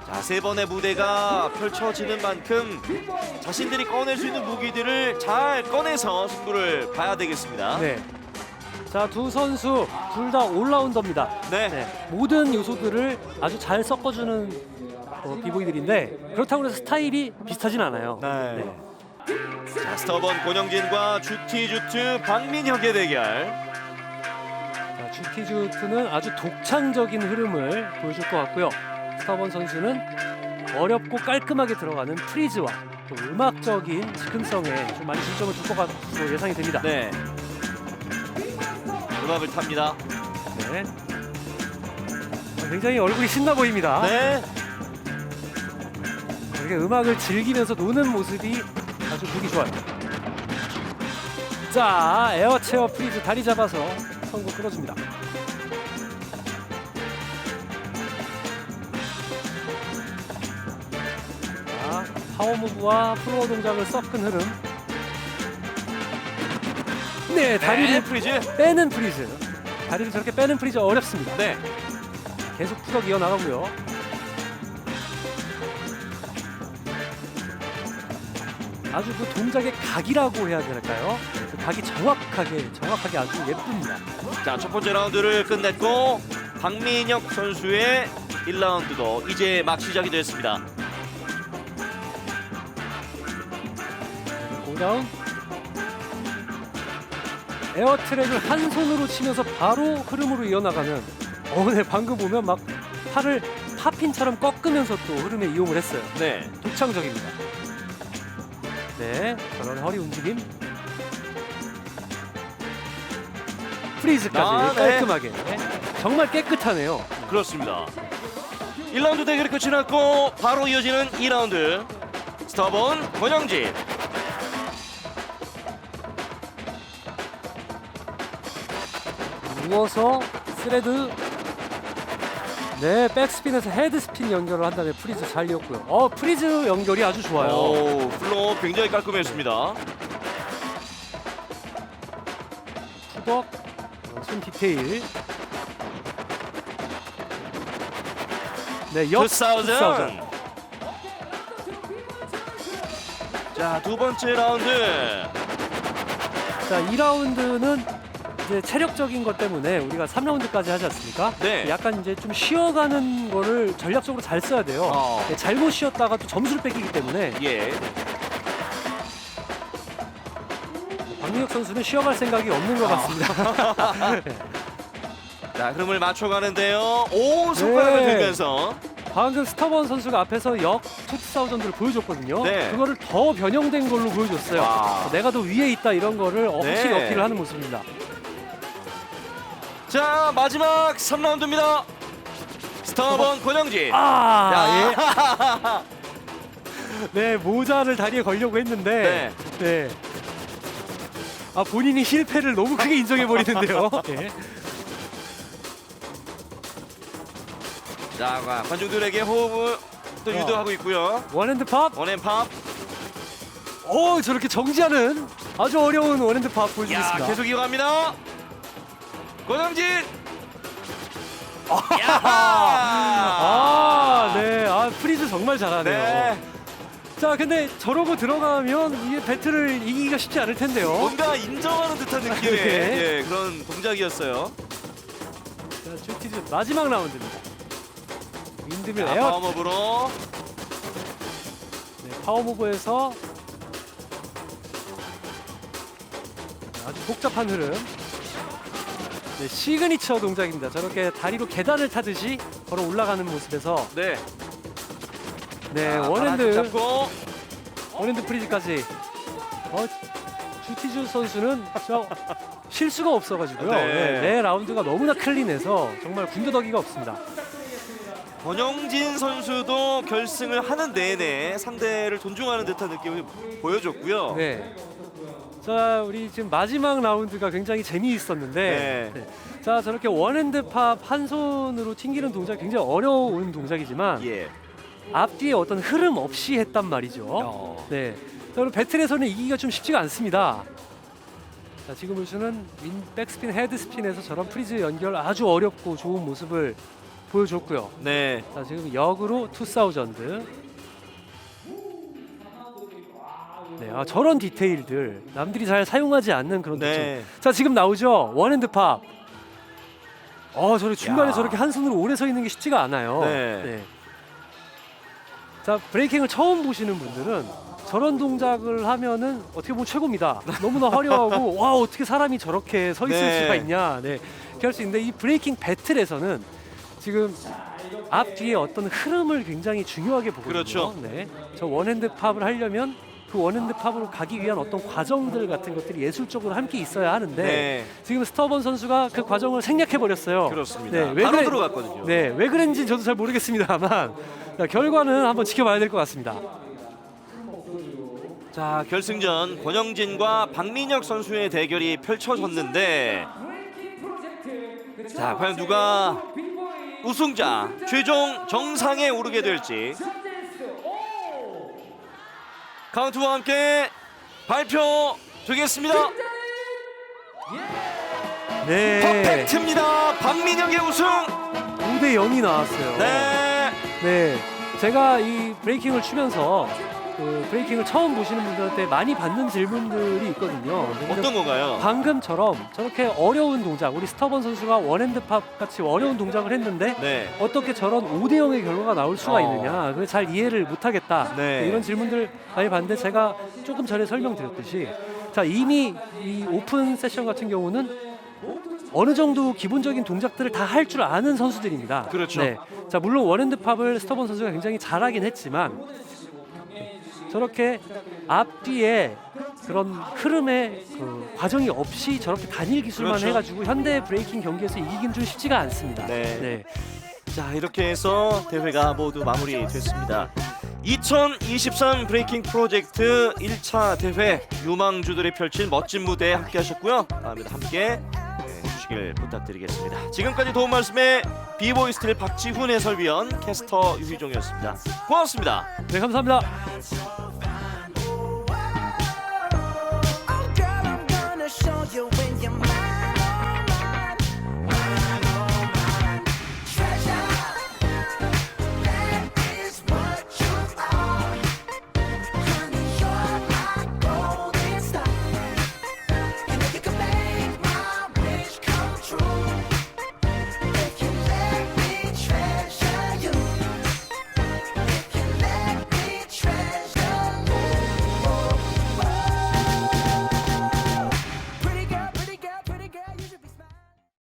자, 세 번의 무대가 펼쳐지는 만큼 자신들이 꺼낼 수 있는 무기들을 잘 꺼내서 승부를 봐야 되겠습니다. 네. 자, 두 선수 둘 다 올라운더입니다. 네. 네. 모든 요소들을 아주 잘 섞어주는 비보이들인데 그렇다고 해서 스타일이 비슷하진 않아요. 네. 자, 스터번 권영진과 주티주트 박민혁의 대결. 자, 주티주트는 아주 독창적인 흐름을 보여줄 것 같고요. 스타번 선수는 어렵고 깔끔하게 들어가는 프리즈와 또 음악적인 즉흥성에 좀 많이 중점을 둘 것 같고 예상이 됩니다. 네. 음악을 탑니다. 네. 굉장히 얼굴이 신나 보입니다. 네. 이렇게 음악을 즐기면서 노는 모습이 아주 보기 좋아요. 자, 에어체어 프리즈 다리 잡아서 성공 끌어줍니다. 자, 파워무브와 플로어 동작을 섞은 흐름. 네, 다리를 프리즈. 빼는 프리즈. 다리를 저렇게 빼는 프리즈 어렵습니다. 네. 계속 푸덕 이어나가고요. 아주 그 동작의 각이라고 해야 될까요? 그 각이 정확하게 아주 예쁩니다. 자, 첫 번째 라운드를 끝냈고 박민혁 선수의 1라운드도 이제 막 시작이 됐습니다. 고다운 에어 트랙을 한 손으로 치면서 바로 흐름으로 이어나가는 네, 방금 보면 막 팔을 팝핀처럼 꺾으면서 또 흐름에 이용을 했어요. 네. 독창적입니다. 네, 저런 허리 움직임. 프리즈까지 네. 깔끔하게. 네, 정말 깨끗하네요. 그렇습니다. 1라운드 대결이 끝이 났고 바로 이어지는 2라운드. 스타번 권영진. 누워서 스레드. 네, 백스핀에서 헤드스핀 연결을 한 다음에 프리즈 잘 이었고요. 프리즈 연결이 아주 좋아요. 오, 플로어 굉장히 깔끔했습니다. 푸덕, 손 디테일. 네, 역 투사우전. 자, 두 번째 라운드. 자, 2라운드는 이제 체력적인 것 때문에 우리가 3라운드까지 하지 않습니까? 네. 약간 이제 좀 쉬어가는 거를 전략적으로 잘 써야 돼요. 네, 잘못 쉬었다가 또 점수를 뺏기기 때문에 예. 박민혁 선수는 쉬어갈 생각이 없는 것 같습니다. 자, 흐름을 맞춰가는데요. 오, 손가락을 네. 들면서. 방금 스타번 선수가 앞에서 역 투사우전드를 보여줬거든요. 네. 그거를 더 변형된 걸로 보여줬어요. 와. 내가 더 위에 있다 이런 거를 확실히 네. 어필을 하는 모습입니다. 자, 마지막 3라운드입니다. 스타번 권영진. 예. 네, 모자를 다리에 걸려고 했는데 네. 아, 본인이 실패를 너무 크게 인정해 버리는데요. 네. 자, 관중들에게 호흡을 또 유도하고 있고요. 원핸드 팝. 원앤팝. 오, 저렇게 정지하는 아주 어려운 원핸드 팝 보여주겠습니다. 야, 계속 이어갑니다. 권영진. 아, 네. 아, 프리즈 정말 잘하네요. 네. 자, 근데 저러고 들어가면 이게 배틀을 이기기가 쉽지 않을 텐데요. 뭔가 인정하는 듯한 느낌의 네. 예, 그런 동작이었어요. 자, 주티즈 마지막 라운드입니다. 윈드밀 자, 에어. 파워업으로. 네, 파워무브에서 아주 복잡한 흐름. 네, 시그니처 동작입니다. 저렇게 다리로 계단을 타듯이 걸어 올라가는 모습에서 네. 네, 자, 원핸드 잡고. 원핸드 프리즈까지. 주티즈 선수는 실수가 없어가지고요. 네. 네, 매 라운드가 너무나 클린해서 정말 군더더기가 없습니다. 권영진 선수도 결승을 하는 내내 상대를 존중하는 듯한 느낌을 보여줬고요. 네. 자, 우리 지금 마지막 라운드가 굉장히 재미있었는데 네. 자, 저렇게 원핸드 팝 한 손으로 튕기는 동작 굉장히 어려운 동작이지만 예. 앞뒤에 어떤 흐름 없이 했단 말이죠. 네. 자, 그럼 배틀에서는 이기기가 좀 쉽지가 않습니다. 자, 지금 보시는 백스핀, 헤드스핀에서 저런 프리즈 연결 아주 어렵고 좋은 모습을 보여줬고요. 네. 자, 지금 역으로 2000. 네, 아, 저런 디테일들 남들이 잘 사용하지 않는 그런 네. 특징. 자, 지금 나오죠. 원핸드 팝. 저렇게 중간에 야. 저렇게 한 손으로 오래 서 있는 게 쉽지가 않아요. 네. 자, 브레이킹을 처음 보시는 분들은 저런 동작을 하면은 어떻게 보면 최고입니다. 너무나 화려하고 와, 어떻게 사람이 저렇게 서 있을 네. 수가 있냐. 네. 이렇게 할 수 있는데 이 브레이킹 배틀에서는 지금 앞뒤에 어떤 흐름을 굉장히 중요하게 보거든요. 그렇죠. 네. 저 원핸드 팝을 하려면 그 원핸드 팝으로 가기 위한 어떤 과정들 같은 것들이 예술적으로 함께 있어야 하는데 네. 지금 스터번 선수가 그 과정을 생략해 버렸어요. 그렇습니다. 바로 들어갔거든요. 네, 왜 그랬는지 저도 잘 모르겠습니다만 자, 결과는 한번 지켜봐야 될 것 같습니다. 자, 결승전 권영진과 박민혁 선수의 대결이 펼쳐졌는데 자, 과연 누가 우승자 최종 정상에 오르게 될지 카운트와 함께 발표되겠습니다. 네, 퍼펙트입니다. 박민혁의 우승. 5대 0이 나왔어요. 네. 네, 제가 이 브레이킹을 추면서 그 브레이킹을 처음 보시는 분들한테 많이 받는 질문들이 있거든요. 어떤 건가요? 방금처럼 저렇게 어려운 동작, 우리 스터번 선수가 원핸드 팝 같이 어려운 동작을 했는데 네. 어떻게 저런 5대 0의 결과가 나올 수가 있느냐, 그걸 잘 이해를 못하겠다. 네. 이런 질문들 많이 받는데 제가 조금 전에 설명드렸듯이 자, 이미 이 오픈 세션 같은 경우는 어느 정도 기본적인 동작들을 다 할 줄 아는 선수들입니다. 그렇죠. 네. 자, 물론 원핸드 팝을 스터번 선수가 굉장히 잘하긴 했지만 저렇게 앞뒤에 그런 흐름의 그 과정이 없이 저렇게 단일 기술만 그렇죠. 해가지고 현대 브레이킹 경기에서 이기긴 좀 쉽지가 않습니다. 네. 자, 이렇게 해서 대회가 모두 마무리됐습니다. 2023 브레이킹 프로젝트 1차 대회 유망주들이 펼친 멋진 무대에 함께 하셨고요. 다음에도 함께 해주시길 부탁드리겠습니다. 지금까지 도움 말씀에 비보이 스틸 박지훈 해설위원, 캐스터 유희종이었습니다. 고맙습니다. 네, 감사합니다.